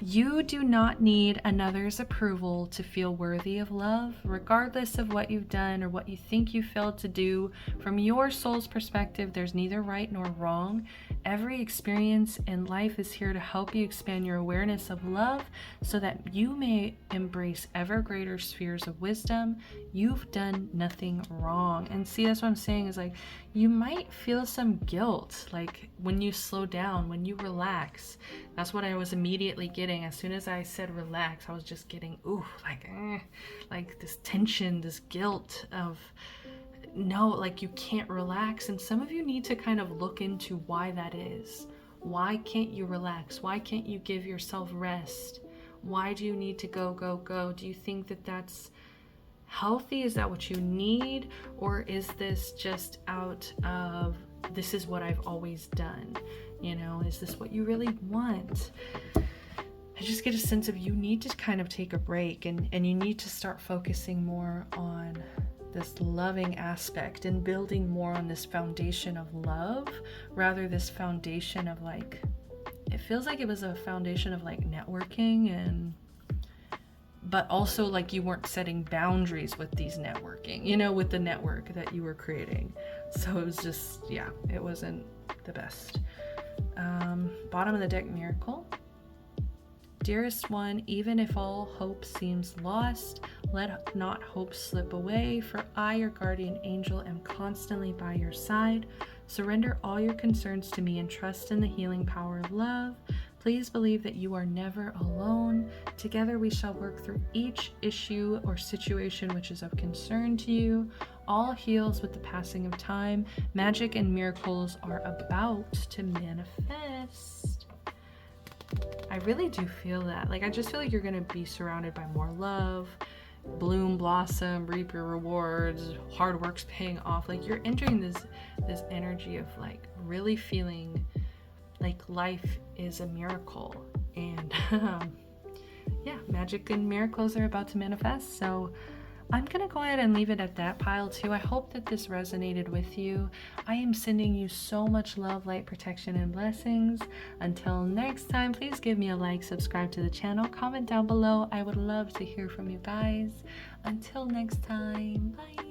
You do not need another's approval to feel worthy of love, regardless of what you've done or what you think you failed to do. From your soul's perspective, there's neither right nor wrong. Every experience in life is here to help you expand your awareness of love so that you may embrace ever greater spheres of wisdom. You've done nothing wrong. And see, that's what I'm saying is like, you might feel some guilt, like when you slow down, when you relax. That's what I was immediately getting. As soon as I said relax, I was just getting, ooh, like this tension, this guilt of, no, like you can't relax. And some of you need to kind of look into why that is. Why can't you relax? Why can't you give yourself rest? Why do you need to go, go, go? Do you think that that's healthy? Is that what you need? Or is this just out of, this is what I've always done? You know, is this what you really want? I just get a sense of you need to kind of take a break and you need to start focusing more on this loving aspect and building more on this foundation of love, rather this foundation of like, it feels like it was a foundation of like networking, and but also like you weren't setting boundaries with these networking, you know, with the network that you were creating. So it was just, yeah, it wasn't the best. Bottom of the deck, miracle. Dearest one, even if all hope seems lost, let not hope slip away, for I, your guardian angel, am constantly by your side. Surrender all your concerns to me and trust in the healing power of love. Please believe that you are never alone. Together we shall work through each issue or situation which is of concern to you. All heals with the passing of time. Magic and miracles are about to manifest. I really do feel that. Like, I just feel like you're going to be surrounded by more love, bloom, blossom, reap your rewards, hard work's paying off. Like, you're entering this energy of like really feeling like life is a miracle, and yeah, magic and miracles are about to manifest. So I'm gonna go ahead and leave it at that, pile 2. I hope that this resonated with you. I am sending you so much love, light, protection, and blessings. Until next time, please give me a like, subscribe to the channel, comment down below. I would love to hear from you guys. Until next time, bye.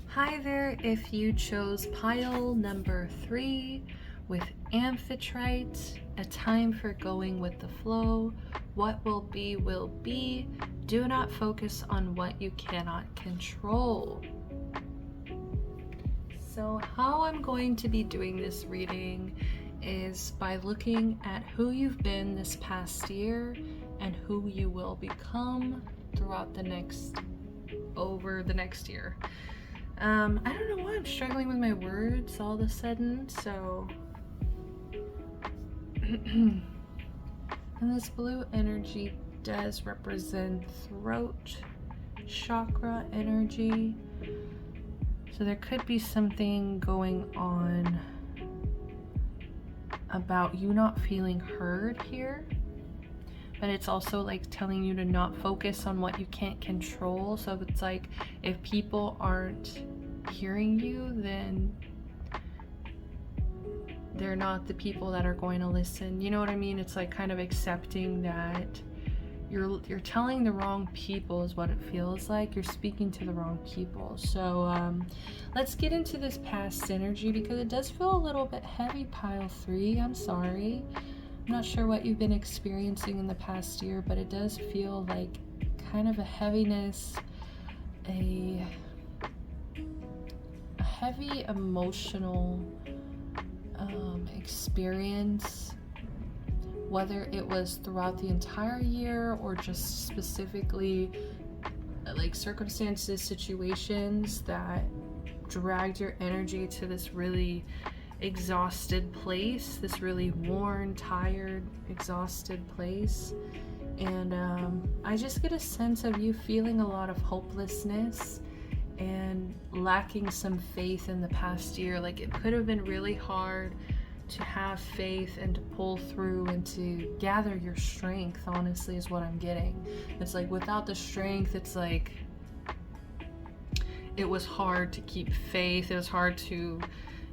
Hi there, if you chose pile number 3 with Amphitrite, a time for going with the flow. What will be. Do not focus on what you cannot control. So how I'm going to be doing this reading is by looking at who you've been this past year and who you will become throughout the next year. I don't know why I'm struggling with my words all of a sudden, so and this blue energy does represent throat chakra energy, so there could be something going on about you not feeling heard here, but it's also like telling you to not focus on what you can't control. So it's like if people aren't hearing you, then they're not the people that are going to listen. You know what I mean? It's like kind of accepting that you're telling the wrong people is what it feels like. You're speaking to the wrong people. So let's get into this past energy because it does feel a little bit heavy, pile 3. I'm sorry. I'm not sure what you've been experiencing in the past year, but it does feel like kind of a heaviness, a heavy emotional experience, whether it was throughout the entire year or just specifically like circumstances, situations that dragged your energy to this really exhausted place, this really worn, tired, exhausted place. And I just get a sense of you feeling a lot of hopelessness and lacking some faith in the past year. Like, it could have been really hard to have faith and to pull through and to gather your strength, honestly, is what I'm getting. It's like without the strength, it's like it was hard to keep faith. It was hard to,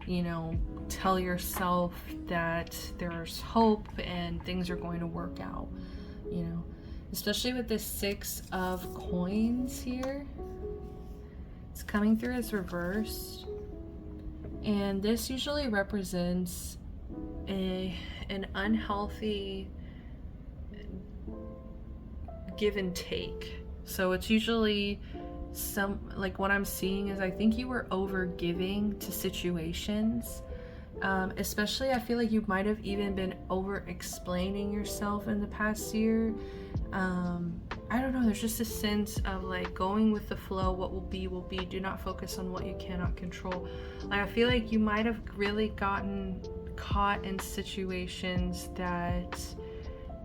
you know, tell yourself that there's hope and things are going to work out, you know, especially with this 6 of coins here. It's coming through as reversed, and this usually represents an unhealthy give and take. So it's usually like what I'm seeing is, I think you were over giving to situations, especially I feel like you might have even been over explaining yourself in the past year. I don't know, there's just a sense of like going with the flow. What will be will be. Do not focus on what you cannot control. Like, I feel like you might have really gotten caught in situations that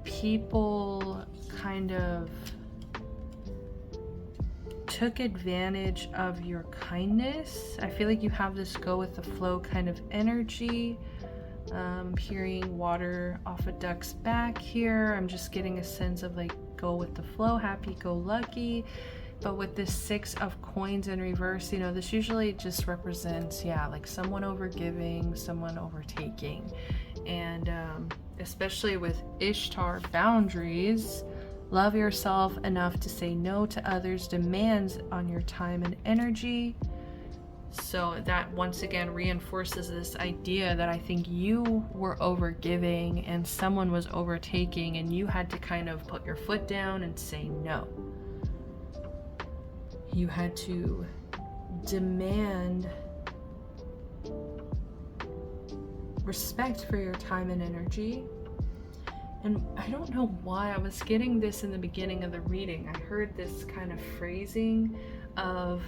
people kind of took advantage of your kindness. I feel like you have this go with the flow kind of energy. Hearing water off a duck's back here. I'm just getting a sense of like go with the flow, happy go lucky. But with this 6 of coins in reverse, you know, this usually just represents, yeah, like someone over giving, someone overtaking. And especially with Ishtar, boundaries. Love yourself enough to say no to others' demands on your time and energy. So that once again reinforces this idea that I think you were overgiving and someone was overtaking, and you had to kind of put your foot down and say no. You had to demand respect for your time and energy. And I don't know why I was getting this in the beginning of the reading. I heard this kind of phrasing of,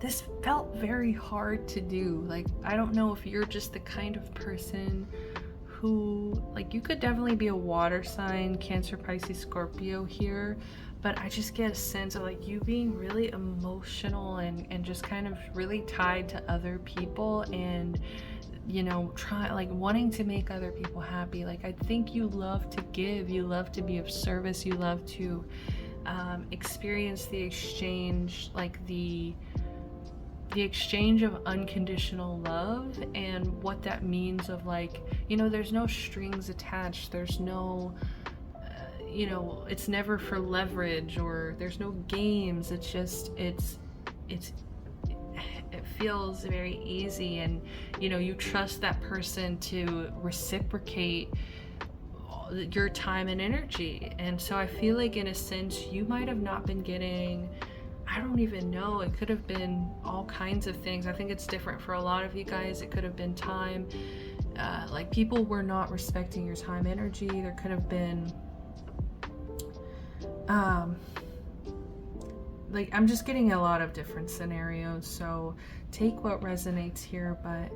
this felt very hard to do. Like, I don't know if you're just the kind of person who, like, you could definitely be a water sign, Cancer, Pisces, Scorpio here, but I just get a sense of like you being really emotional and just kind of really tied to other people, and you know, wanting to make other people happy. Like, I think you love to give, you love to be of service, you love to experience the exchange, like the exchange of unconditional love, and what that means of like, you know, there's no strings attached, there's no you know, it's never for leverage, or there's no games. It's just it feels very easy, and you know, you trust that person to reciprocate your time and energy. And so I feel like in a sense you might have not been getting, I don't even know, it could have been all kinds of things. I think it's different for a lot of you guys. It could have been time, like people were not respecting your time energy. There could have been like, I'm just getting a lot of different scenarios, so take what resonates here. But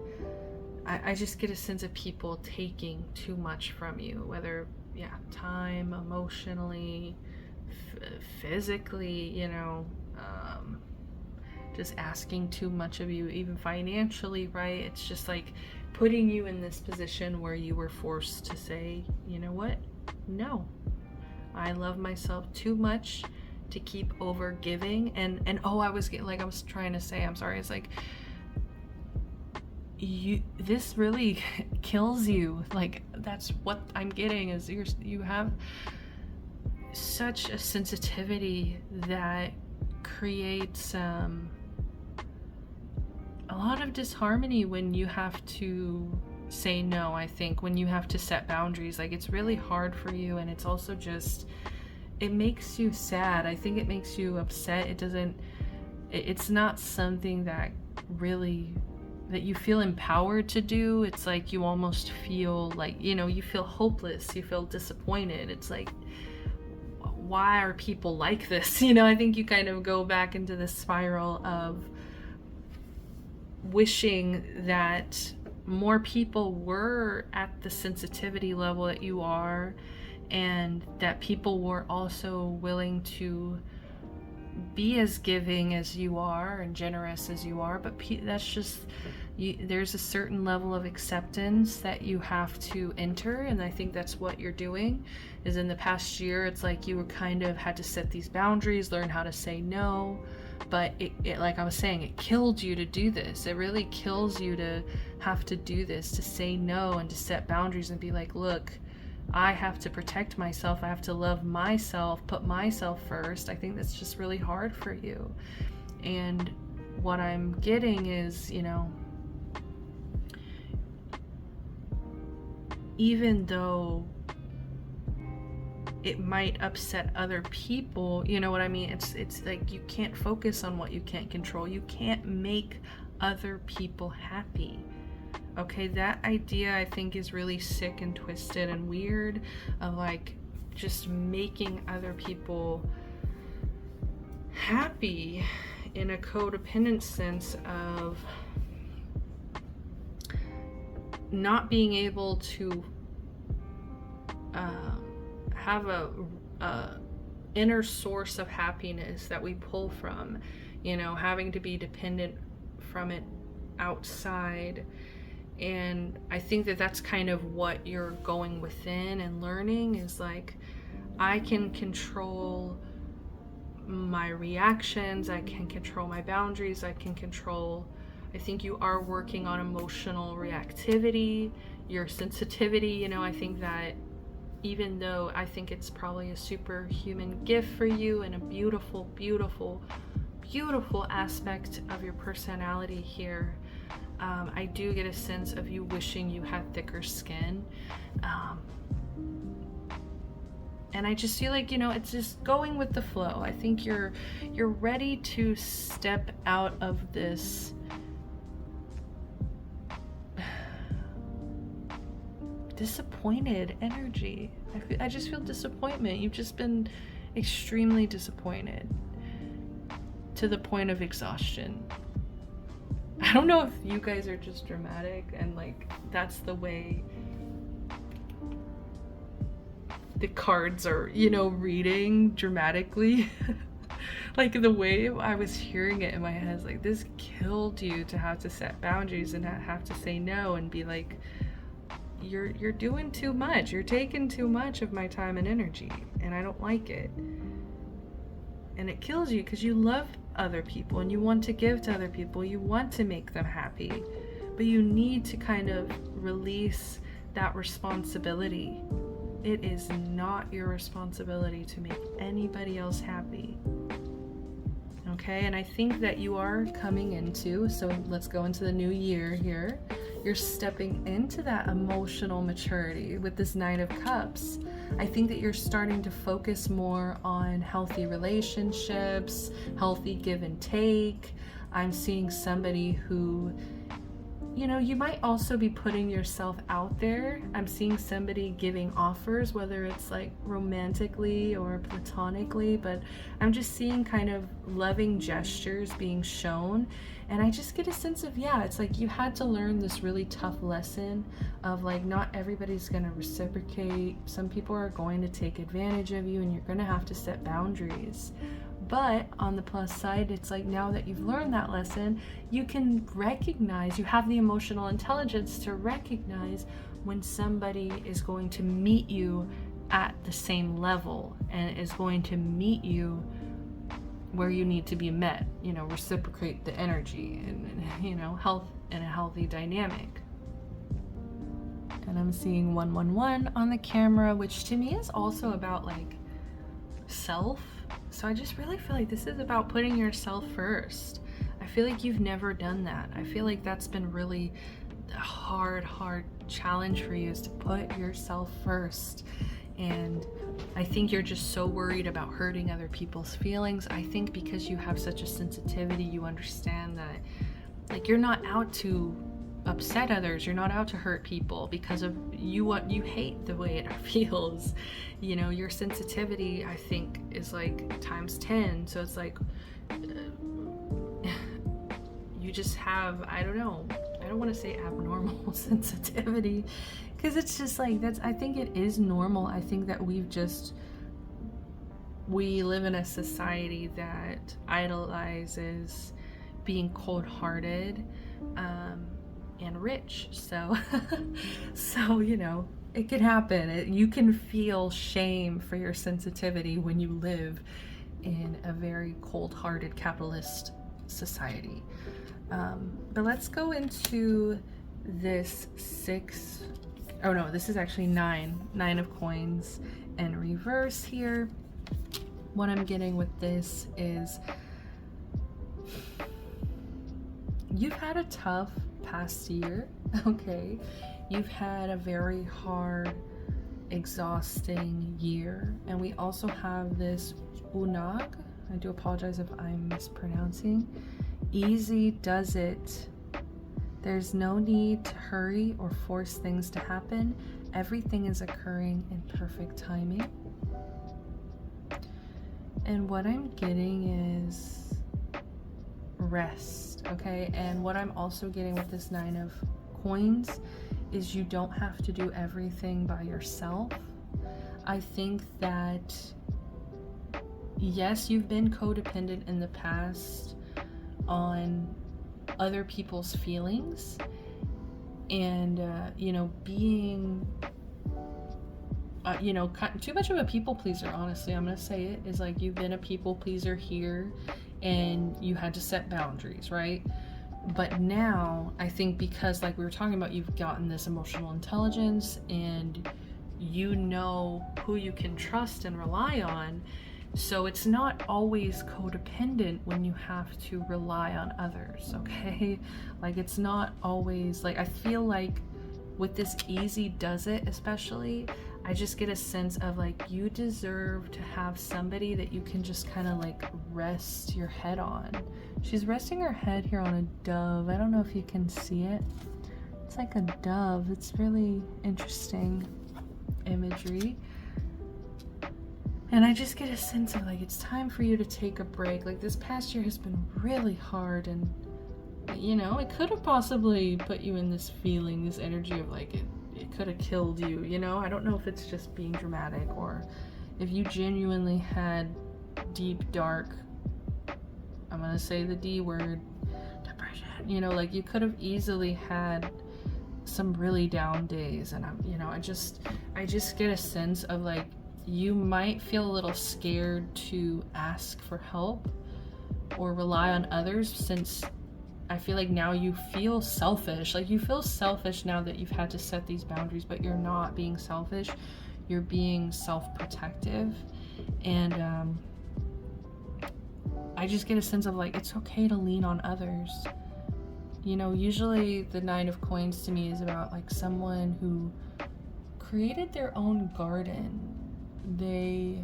I just get a sense of people taking too much from you, whether, yeah, time, emotionally, physically, you know, just asking too much of you, even financially, right? It's just like putting you in this position where you were forced to say, you know what? No. I love myself too much to keep over giving. And oh, I was trying to say, I'm sorry, it's like, this really kills you. Like, that's what I'm getting, is you have such a sensitivity that creates a lot of disharmony when you have to say no. I think when you have to set boundaries, like, it's really hard for you, and it's also just, it makes you sad. I think it makes you upset. It's not something that really, that you feel empowered to do. It's like you almost feel like, you know, you feel hopeless, you feel disappointed. It's like, why are people like this? You know, I think you kind of go back into this spiral of wishing that more people were at the sensitivity level that you are, and that people were also willing to be as giving as you are and generous as you are, but that's just there's a certain level of acceptance that you have to enter, and I think that's what you're doing. Is in the past year, it's like you were kind of had to set these boundaries, learn how to say no, but it like I was saying, it killed you to do this. It really kills you to have to do this, to say no and to set boundaries and be like, look, I have to protect myself. I have to love myself, put myself first. I think that's just really hard for you. And what I'm getting is, even though it might upset other people, you know what I mean? It's like you can't focus on what you can't control. You can't make other people happy. Okay, that idea I think is really sick and twisted and weird, of like just making other people happy in a codependent sense of not being able to have a inner source of happiness that we pull from, having to be dependent from it outside. And I think that that's kind of what you're going within and learning, is like, I can control my reactions, I can control my boundaries, I think you are working on emotional reactivity, your sensitivity. I think that even though I think it's probably a superhuman gift for you and a beautiful, beautiful, beautiful aspect of your personality here, I do get a sense of you wishing you had thicker skin. And I just feel like, it's just going with the flow. I think you're ready to step out of this disappointed energy. I just feel disappointment. You've just been extremely disappointed to the point of exhaustion. I don't know if you guys are just dramatic and like that's the way the cards are, reading dramatically. Like the way I was hearing it in my head is like, this killed you to have to set boundaries and have to say no and be like, you're doing too much. You're taking too much of my time and energy, and I don't like it. And it kills you because you love other people and you want to give to other people. You want to make them happy, but you need to kind of release that responsibility. It is not your responsibility to make anybody else happy. Okay, and I think that you are coming into, so let's go into the new year here. You're stepping into that emotional maturity with this Knight of Cups. I think that you're starting to focus more on healthy relationships, healthy give and take. I'm seeing somebody who, you might also be putting yourself out there. I'm seeing somebody giving offers, whether it's like romantically or platonically, but I'm just seeing kind of loving gestures being shown. And I just get a sense of, it's like you had to learn this really tough lesson of like, not everybody's going to reciprocate. Some people are going to take advantage of you and you're going to have to set boundaries. But on the plus side, it's like now that you've learned that lesson, you can recognize, you have the emotional intelligence to recognize when somebody is going to meet you at the same level and is going to meet you where you need to be met, reciprocate the energy and, health and a healthy dynamic. And I'm seeing 111 on the camera, which to me is also about like self. So I just really feel like this is about putting yourself first. I feel like you've never done that. I feel like that's been really a hard challenge for you, is to put yourself first. And I think you're just so worried about hurting other people's feelings. I think because you have such a sensitivity, you understand that like you're not out to upset others, you're not out to hurt people because of what you hate the way it feels. Your sensitivity I think is like times 10. So it's like you just have, I don't want to say abnormal sensitivity, because it's just like I think it is normal. I think that we've just we live in a society that idolizes being cold-hearted and rich. So, so it can happen. You can feel shame for your sensitivity when you live in a very cold-hearted capitalist society. But let's go into this this is actually nine of coins in reverse here. What I'm getting with this is you've had a tough past year, okay? You've had a very hard, exhausting year. And we also have this unag. I do apologize if I'm mispronouncing. Easy does it. There's no need to hurry or force things to happen. Everything is occurring in perfect timing. And what I'm getting is rest, okay? And what I'm also getting with this 9 of coins is you don't have to do everything by yourself. I think that, yes, you've been codependent in the past on other people's feelings and, being too much of a people pleaser. Honestly, I'm gonna say it is like you've been a people pleaser here and you had to set boundaries, right? But now I think because, like we were talking about, you've gotten this emotional intelligence and you know who you can trust and rely on, so it's not always codependent when you have to rely on others, okay? Like, it's not always, like, I feel like with this easy does it especially, I just get a sense of like you deserve to have somebody that you can just kind of like rest your head on. She's resting her head here on a dove. I don't know if you can see it. It's like a dove. It's really interesting imagery. And I just get a sense of like it's time for you to take a break. Like, this past year has been really hard, and it could have possibly put you in this feeling, this energy of like it could have killed you, I don't know if it's just being dramatic or if you genuinely had deep, dark, I'm gonna say the D word, depression, like you could have easily had some really down days. And I just get a sense of like you might feel a little scared to ask for help or rely on others, since I feel like now you feel selfish. Like, you feel selfish now that you've had to set these boundaries, but you're not being selfish. You're being self-protective. And I just get a sense of like, it's okay to lean on others. Usually the 9 of coins to me is about like someone who created their own garden. They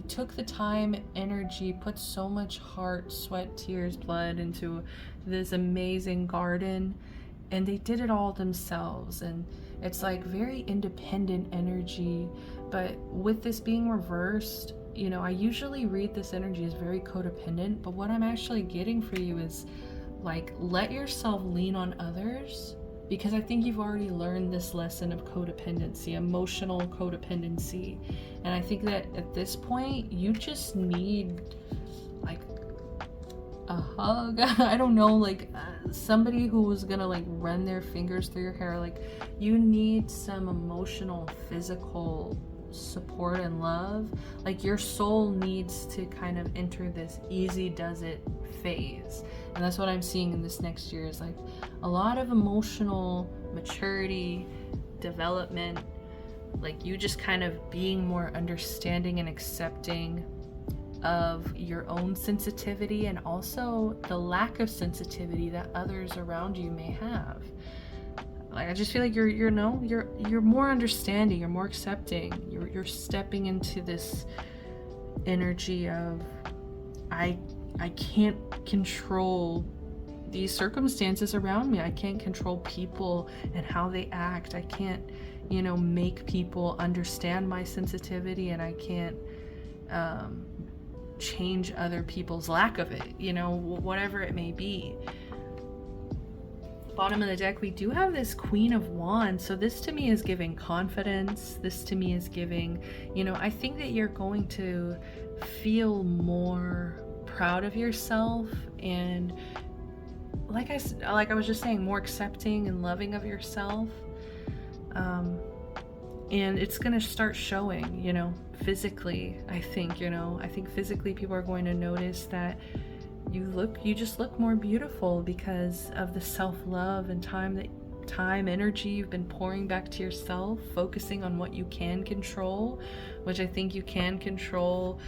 took the time, energy, put so much heart, sweat, tears, blood into this amazing garden, and they did it all themselves. And it's like very independent energy. But with this being reversed, I usually read this energy as very codependent, but what I'm actually getting for you is like, let yourself lean on others, because I think you've already learned this lesson of codependency, emotional codependency. And I think that at this point, you just need like a hug. I don't know, like somebody who was gonna like run their fingers through your hair. Like, you need some emotional, physical support and love. Like, your soul needs to kind of enter this easy does it phase. And that's what I'm seeing in this next year, is like a lot of emotional maturity, development, like you just kind of being more understanding and accepting of your own sensitivity, and also the lack of sensitivity that others around you may have. Like, I just feel like you're more understanding, you're more accepting, you're stepping into this energy of I can't control these circumstances around me. I can't control people and how they act. I can't, make people understand my sensitivity, and I can't change other people's lack of it, whatever it may be. bottom of the deck, we do have this Queen of Wands. So this to me is giving confidence. This to me is giving, you know, I think that you're going to feel more proud of yourself, and like I was just saying, more accepting and loving of yourself. And it's going to start showing, you know, physically. I think physically people are going to notice that you just look more beautiful because of the self-love and time, energy you've been pouring back to yourself, focusing on what you can control, which I think you can control,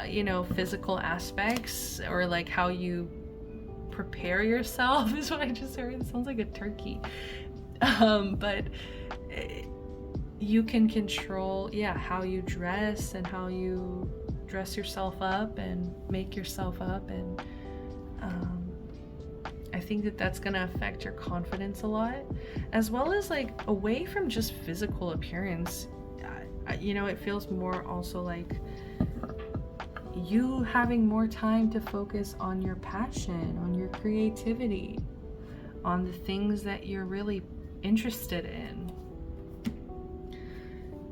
you know, physical aspects, or like how you prepare yourself is what I just heard. It sounds like a turkey. But you can control, how you dress and how you dress yourself up and make yourself up. And I think that that's going to affect your confidence a lot, as well as like away from just physical appearance. You know, it feels more also like you having more time to focus on your passion, on your creativity, on the things that you're really interested in.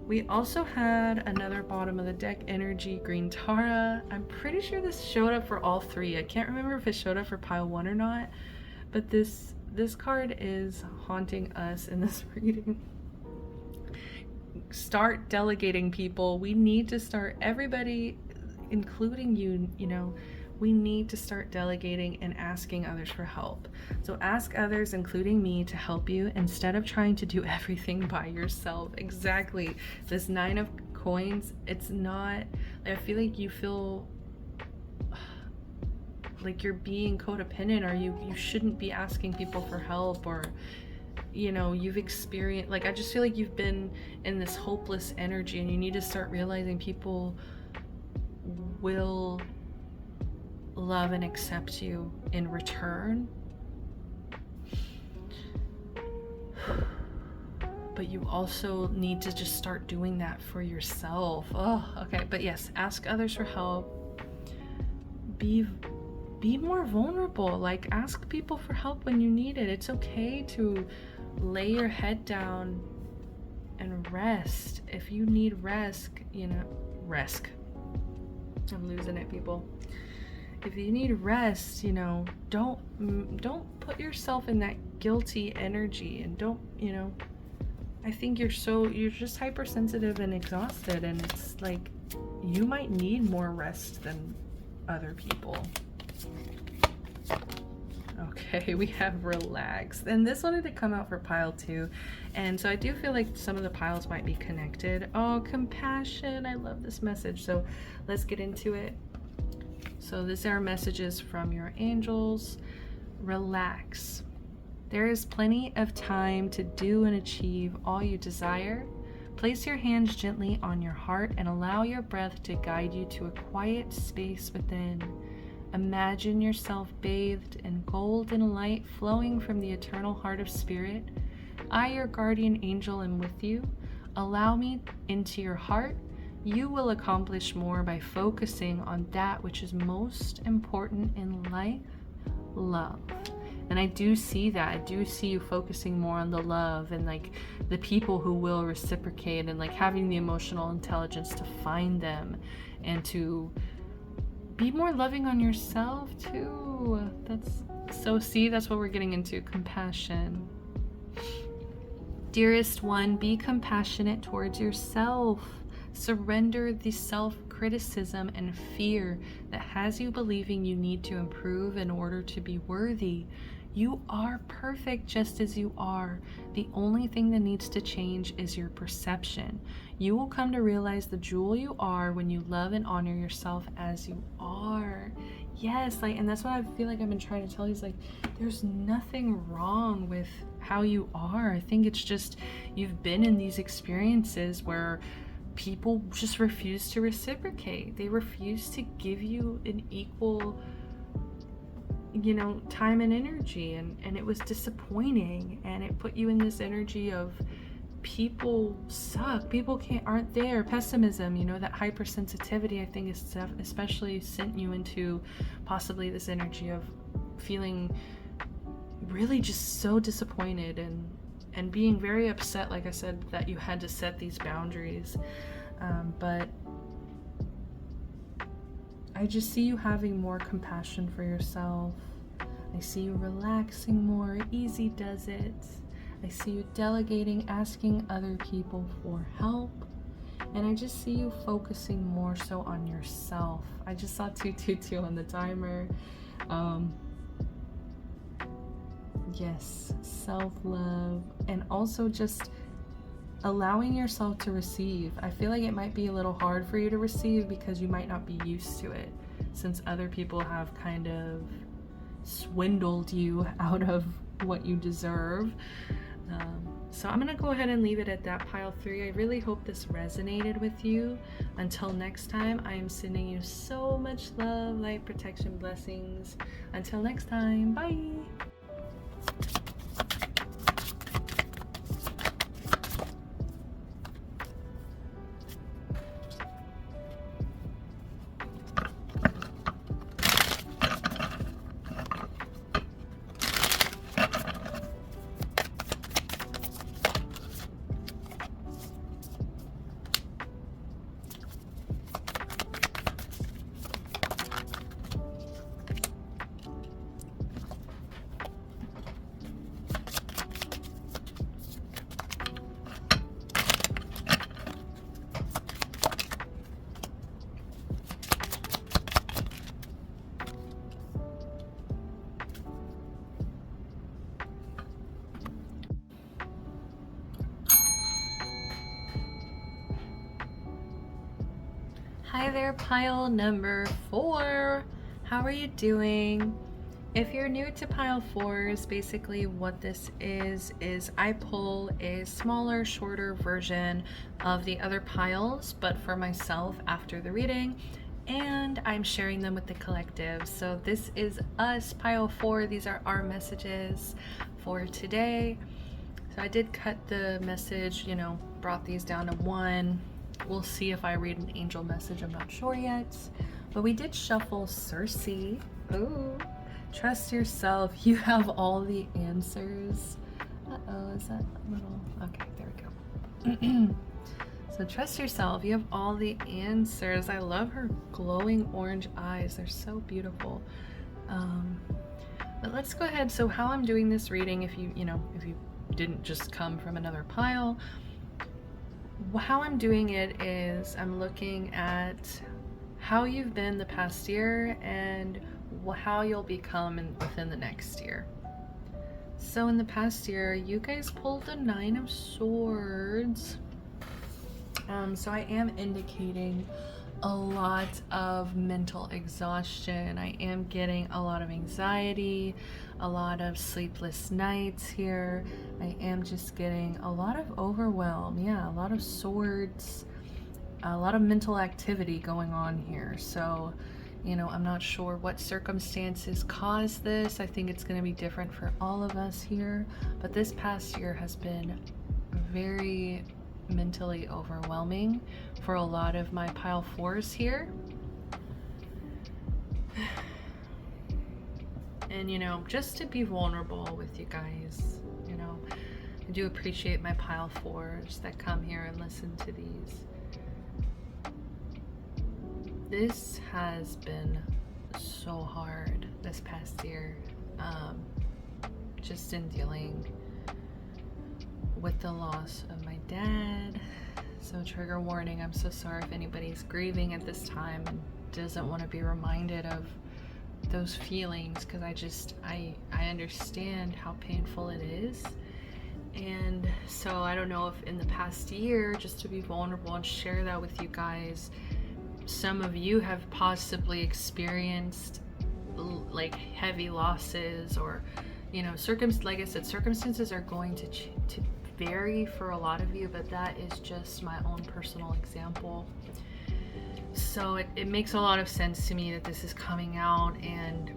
We also had another bottom of the deck energy, Green Tara. I'm pretty sure this showed up for all three. I can't remember if it showed up for pile 1 or not, but this card is haunting us in this reading. Start delegating, people. We need to start, everybody, including you, you know, we need to start delegating and asking others for help. So ask others, including me, to help you instead of trying to do everything by yourself. Exactly. This 9 of Coins, it's not, I feel like you feel like you're being codependent, or you shouldn't be asking people for help, or you know, you've experienced, like, I just feel like you've been in this hopeless energy, and you need to start realizing people will love and accept you in return. But you also need to just start doing that for yourself. Oh, okay. But yes, ask others for help. Be more vulnerable. Like, ask people for help when you need it. It's okay to lay your head down and rest. If you need rest, you know, rest. I'm losing it, people. If you need rest, you know, don't put yourself in that guilty energy, and don't, you know, I think you're just hypersensitive and exhausted, and it's like you might need more rest than other people. Okay, we have relax, and this wanted to come out for pile 2, and so I do feel like some of the piles might be connected. Oh, compassion, I love this message. So let's get into it. So these are messages from your angels. Relax. There is plenty of time to do and achieve all you desire. Place your hands gently on your heart and allow your breath to guide you to a quiet space within. Imagine yourself bathed in golden light flowing from the eternal heart of spirit. I, your guardian angel, am with you. Allow me into your heart. You will accomplish more by focusing on that which is most important in life, love. And I do see that. I do see you focusing more on the love and like the people who will reciprocate, and like having the emotional intelligence to find them and to be more loving on yourself too. That's what we're getting into, compassion. Dearest one, be compassionate towards yourself. Surrender the self-criticism and fear that has you believing you need to improve in order to be worthy. You are perfect just as you are. The only thing that needs to change is your perception. You will come to realize the jewel you are when you love and honor yourself as you are. Yes, like, and that's what I feel like I've been trying to tell you, is like, there's nothing wrong with how you are. I think it's just you've been in these experiences where people just refuse to reciprocate. They refuse to give you an equal, you know, time and energy, and it was disappointing, and it put you in this energy of people suck, people aren't there, pessimism, you know, that hypersensitivity. I think is especially sent you into possibly this energy of feeling really just so disappointed and being very upset, like I said, that you had to set these boundaries. But I just see you having more compassion for yourself. I see you relaxing more, easy does it. I see you delegating, asking other people for help. And I just see you focusing more so on yourself. I just saw 222 on the timer. Yes, self-love, and also just allowing yourself to receive. I feel like it might be a little hard for you to receive because you might not be used to it, since other people have kind of swindled you out of what you deserve. So I'm gonna go ahead and leave it at that, pile 3. I really hope this resonated with you. Until next time, I am sending you so much love, light, protection, blessings. Until next time, bye. Hi there, pile number 4. How are you doing? If you're new to pile 4s, basically what this is I pull a smaller, shorter version of the other piles, but for myself after the reading, and I'm sharing them with the collective. So this is us, pile 4. These are our messages for today. So I did cut the message, brought these down to 1. We'll see if I read an angel message, I'm not sure yet. But we did shuffle Circe. Ooh. Trust yourself, you have all the answers. Uh-oh, is that a little... Okay, there we go. So trust yourself, you have all the answers. I love her glowing orange eyes, they're so beautiful. But let's go ahead. So how I'm doing this reading, if you didn't just come from another pile, how I'm doing it is I'm looking at how you've been the past year and how you'll become within the next year. So in the past year, you guys pulled the 9 of Swords. So I am indicating a lot of mental exhaustion. I am getting a lot of anxiety, a lot of sleepless nights here. I am just getting a lot of overwhelm. Yeah, a lot of swords, a lot of mental activity going on here. So, I'm not sure what circumstances caused this. I think it's going to be different for all of us here. But this past year has been very mentally overwhelming for a lot of my pile 4s here. And just to be vulnerable with you guys, I do appreciate my pile 4s that come here and listen to these. This has been so hard this past year, just in dealing with the loss of my dad. So trigger warning, I'm so sorry if anybody's grieving at this time and doesn't want to be reminded of those feelings, because I understand how painful it is. And so I don't know if in the past year, just to be vulnerable and share that with you guys, some of you have possibly experienced like heavy losses, or like I said, circumstances are going to vary for a lot of you, but that is just my own personal example. So it makes a lot of sense to me that this is coming out, and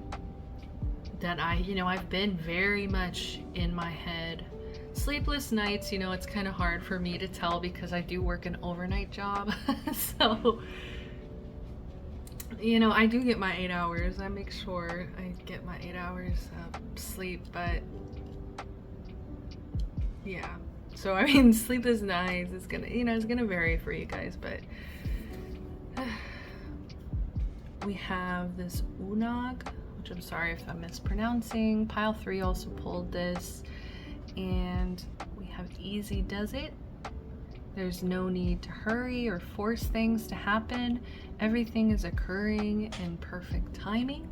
that I've been very much in my head. Sleepless nights, it's kind of hard for me to tell because I do work an overnight job. So You know, I do get my 8 hours. I make sure I get my 8 hours of sleep, but yeah. So, I mean, sleep is nice. It's gonna, you know, it's gonna vary for you guys, but we have this Unag, which I'm sorry if I'm mispronouncing. Pile 3 also pulled this. And we have Easy Does It. There's no need to hurry or force things to happen. Everything is occurring in perfect timing.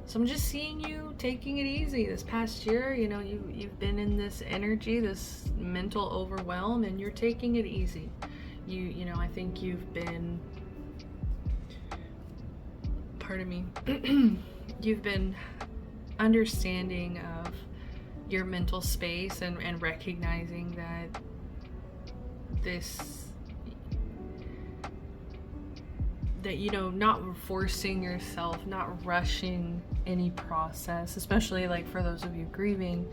So I'm just seeing you taking it easy this past year. You know, you've been in this energy, this mental overwhelm, and you're taking it easy. You know, I think you've been, pardon me, you've been understanding of your mental space and recognizing that you know, not forcing yourself, not rushing any process, especially like for those of you grieving,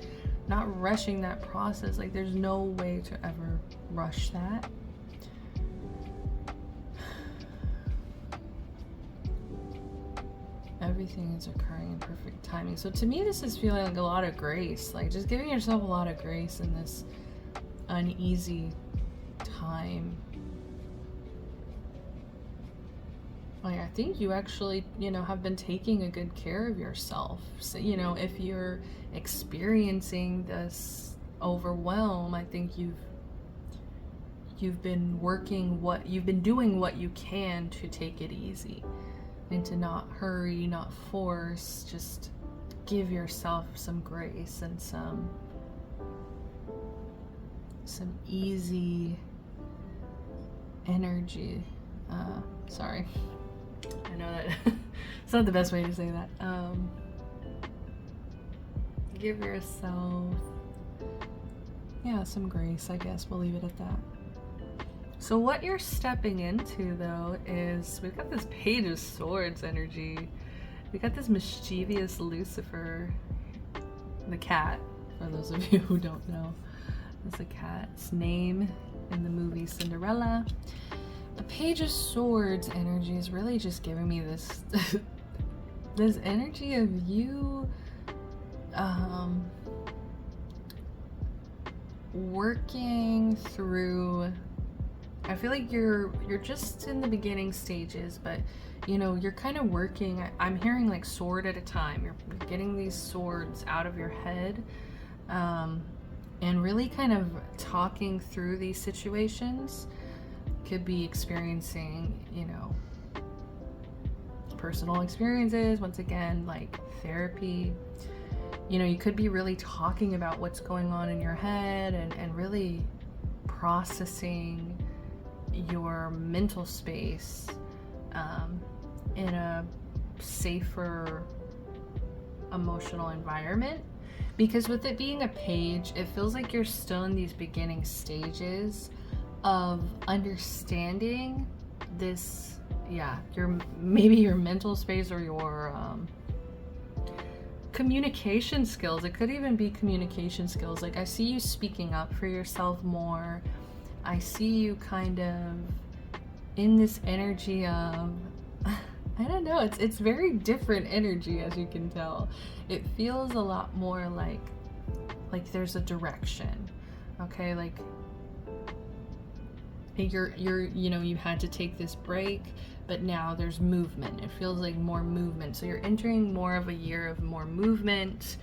not rushing that process. Like, there's no way to ever rush that. Everything is occurring in perfect timing. So to me, this is feeling like a lot of grace, like just giving yourself a lot of grace in this uneasy time. Like, I think you actually, you know, have been taking a good care of yourself. So, you know, if you're experiencing this overwhelm, I think you've been doing what you can to take it easy and to not hurry, not force, just give yourself some grace and some easy energy. Sorry. I know that it's not the best way to say that. Give yourself, yeah, some grace, I guess. We'll leave it at that. So what you're stepping into, though, is we've got this Page of Swords energy. We got this mischievous Lucifer, the cat, for those of you who don't know. It's a cat's name in the movie Cinderella. The Page of Swords energy is really just giving me this this energy of you working through. I feel like you're just in the beginning stages, but you know, you're kind of working. I'm hearing like sword at a time. You're getting these swords out of your head, and really kind of talking through these situations. Could be experiencing, you know, personal experiences, once again, like therapy. You know, you could be really talking about what's going on in your head and really processing your mental space in a safer emotional environment. Because with it being a page, it feels like you're still in these beginning stages of understanding this, maybe your mental space or your communication skills. It could even be communication skills. Like, I see you speaking up for yourself more. I see you kind of in this energy of, I don't know, it's very different energy, as you can tell. It feels a lot more like there's a direction, okay? Like you're you know, you had to take this break, but now there's movement. It feels like more movement. So you're entering more of a year of more movement,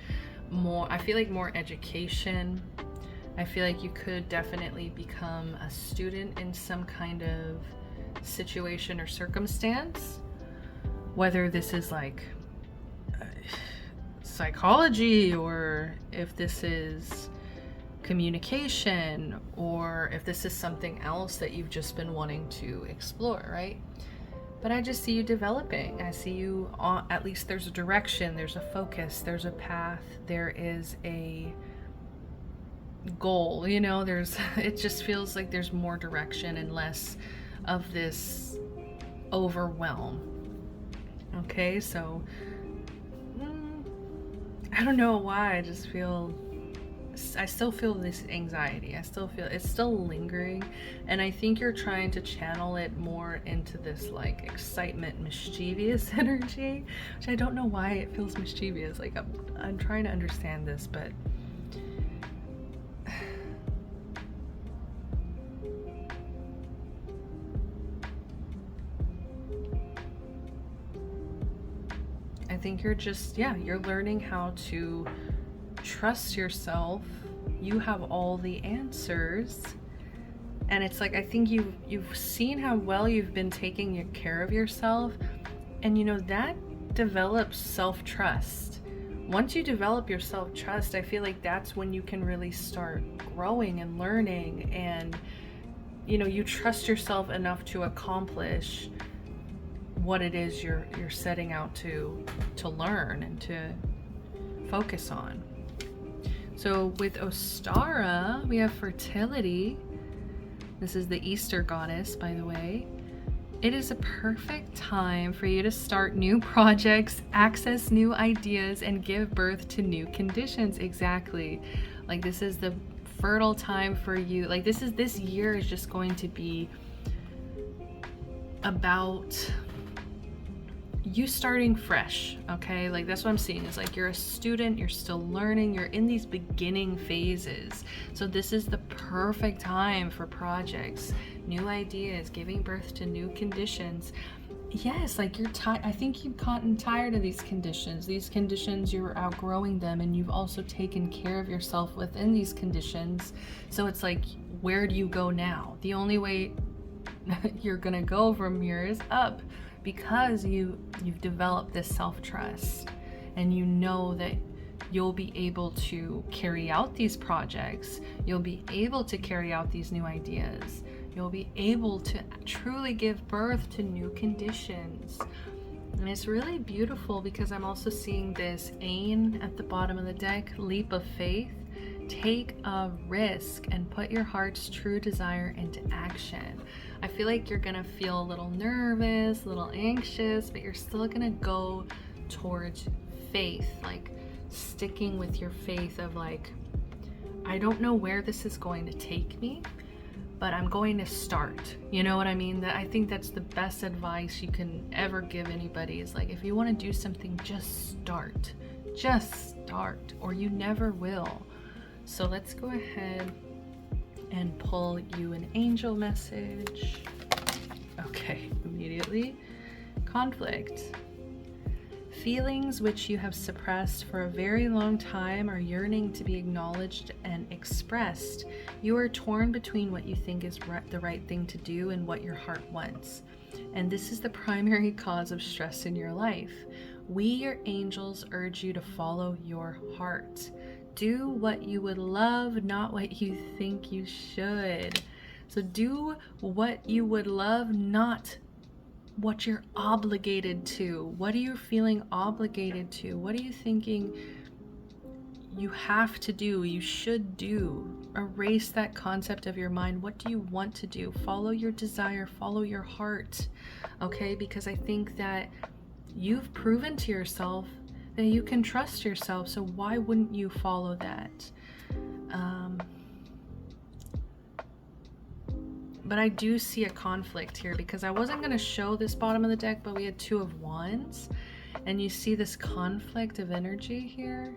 I feel like more education. I feel like you could definitely become a student in some kind of situation or circumstance, whether this is like psychology, or if this is communication, or if this is something else that you've just been wanting to explore, right? But I just see you developing. I see you at least there's a direction, there's a focus, there's a path, there is a goal, you know, it just feels like there's more direction and less of this overwhelm. Okay, so I don't know why, I just feel I still feel this anxiety. I still feel it's still lingering, and I think you're trying to channel it more into this like excitement, mischievous energy, which I don't know why it feels mischievous. Like I'm trying to understand this, but I think you're just, yeah, you're learning how to trust yourself. You have all the answers. And it's like, I think you've seen how well you've been taking care of yourself. And you know, that develops self-trust. Once you develop your self-trust, I feel like that's when you can really start growing and learning. And, you know, you trust yourself enough to accomplish what it is you're setting out to learn and to focus on. So with Ostara, we have fertility. This is the Easter goddess, by the way. It is a perfect time for you to start new projects, access new ideas, and give birth to new conditions. Exactly. Like this is the fertile time for you. Like this year is just going to be about you starting fresh, okay? Like that's what I'm seeing. It's like you're a student, you're still learning, you're in these beginning phases. So this is the perfect time for projects, new ideas, giving birth to new conditions. Yes, like you're tired. I think you've gotten tired of these conditions. These conditions, you're outgrowing them, and you've also taken care of yourself within these conditions. So it's like, where do you go now? The only way you're gonna go from here is up, because you've developed this self-trust, and you know that you'll be able to carry out these projects, you'll be able to carry out these new ideas, you'll be able to truly give birth to new conditions. And it's really beautiful because I'm also seeing this Ain at the bottom of the deck, leap of faith. Take a risk and put your heart's true desire into action. I feel like you're gonna feel a little nervous, a little anxious, but you're still gonna go towards faith, like sticking with your faith of like, I don't know where this is going to take me, but I'm going to start. You know what I mean? That I think that's the best advice you can ever give anybody, is like, if you want to do something, just start. Just start, or you never will. So let's go ahead and pull you an angel message. Okay, immediately. Conflict. Feelings which you have suppressed for a very long time are yearning to be acknowledged and expressed. You are torn between what you think is the right thing to do and what your heart wants. And this is the primary cause of stress in your life. We, your angels, urge you to follow your heart. Do what you would love, not what you think you should. So do what you would love, not what you're obligated to. What are you feeling obligated to? What are you thinking you have to do, you should do? Erase that concept of your mind. What do you want to do? Follow your desire, follow your heart, okay? Because I think that you've proven to yourself that you can trust yourself, so why wouldn't you follow that? But I do see a conflict here, because I wasn't going to show this bottom of the deck, but we had Two of Wands, and you see this conflict of energy here.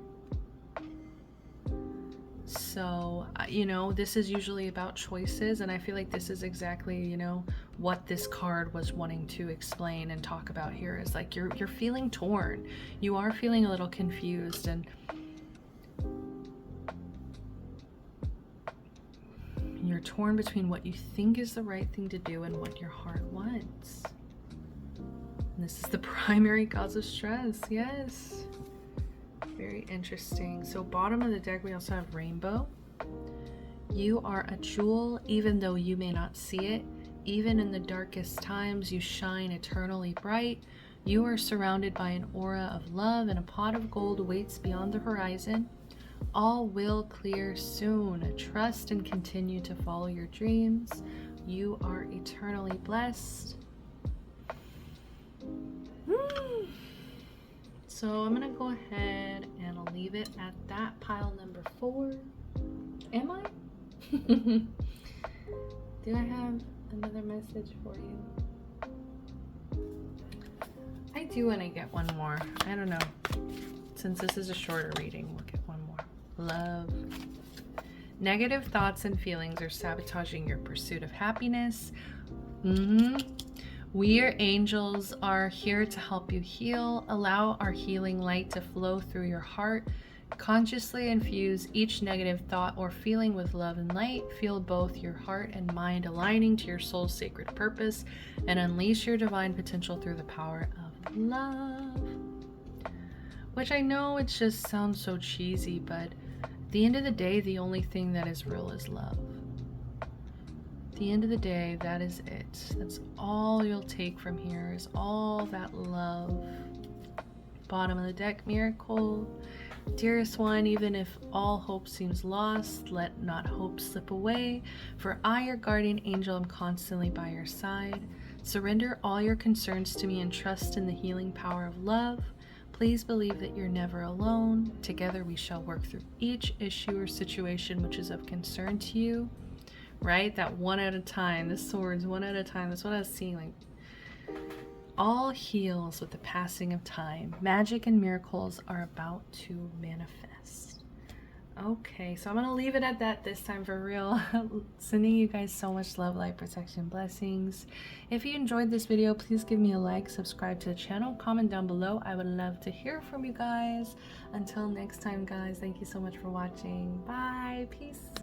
So, you know, this is usually about choices, and I feel like this is exactly, you know, what this card was wanting to explain and talk about here, is like you're feeling torn. You are feeling a little confused, and you're torn between what you think is the right thing to do and what your heart wants. And this is the primary cause of stress. Yes. Very interesting. So bottom of the deck, we also have Rainbow. You are a jewel, even though you may not see it. Even in the darkest times, you shine eternally bright. You are surrounded by an aura of love, and a pot of gold waits beyond the horizon. All will clear soon. Trust and continue to follow your dreams. You are eternally blessed. So I'm gonna go ahead and I'll leave it at that, pile number 4. Am I? Do I have another message for you? I do want to get one more. I don't know. Since this is a shorter reading, we'll get one more. Love. Negative thoughts and feelings are sabotaging your pursuit of happiness. We, your angels, are here to help you heal. Allow our healing light to flow through your heart. Consciously infuse each negative thought or feeling with love and light. Feel both your heart and mind aligning to your soul's sacred purpose, and unleash your divine potential through the power of love. Which I know it just sounds so cheesy, but at the end of the day, the only thing that is real is love. At the end of the day, that is it. That's all you'll take from here, is all that love. Bottom of the deck, miracle. Dearest one, even if all hope seems lost, let not hope slip away, for I, your guardian angel, am constantly by your side. Surrender all your concerns to me and trust in the healing power of love. Please believe that you're never alone. Together we shall work through each issue or situation which is of concern to you. Right? That one at a time, the swords, one at a time. That's what I was seeing. Like, all heals with the passing of time. Magic and miracles are about to manifest. Okay, so I'm going to leave it at that this time for real. Sending you guys so much love, light, protection, blessings. If you enjoyed this video, please give me a like, subscribe to the channel, comment down below. I would love to hear from you guys. Until next time, guys, thank you so much for watching. Bye.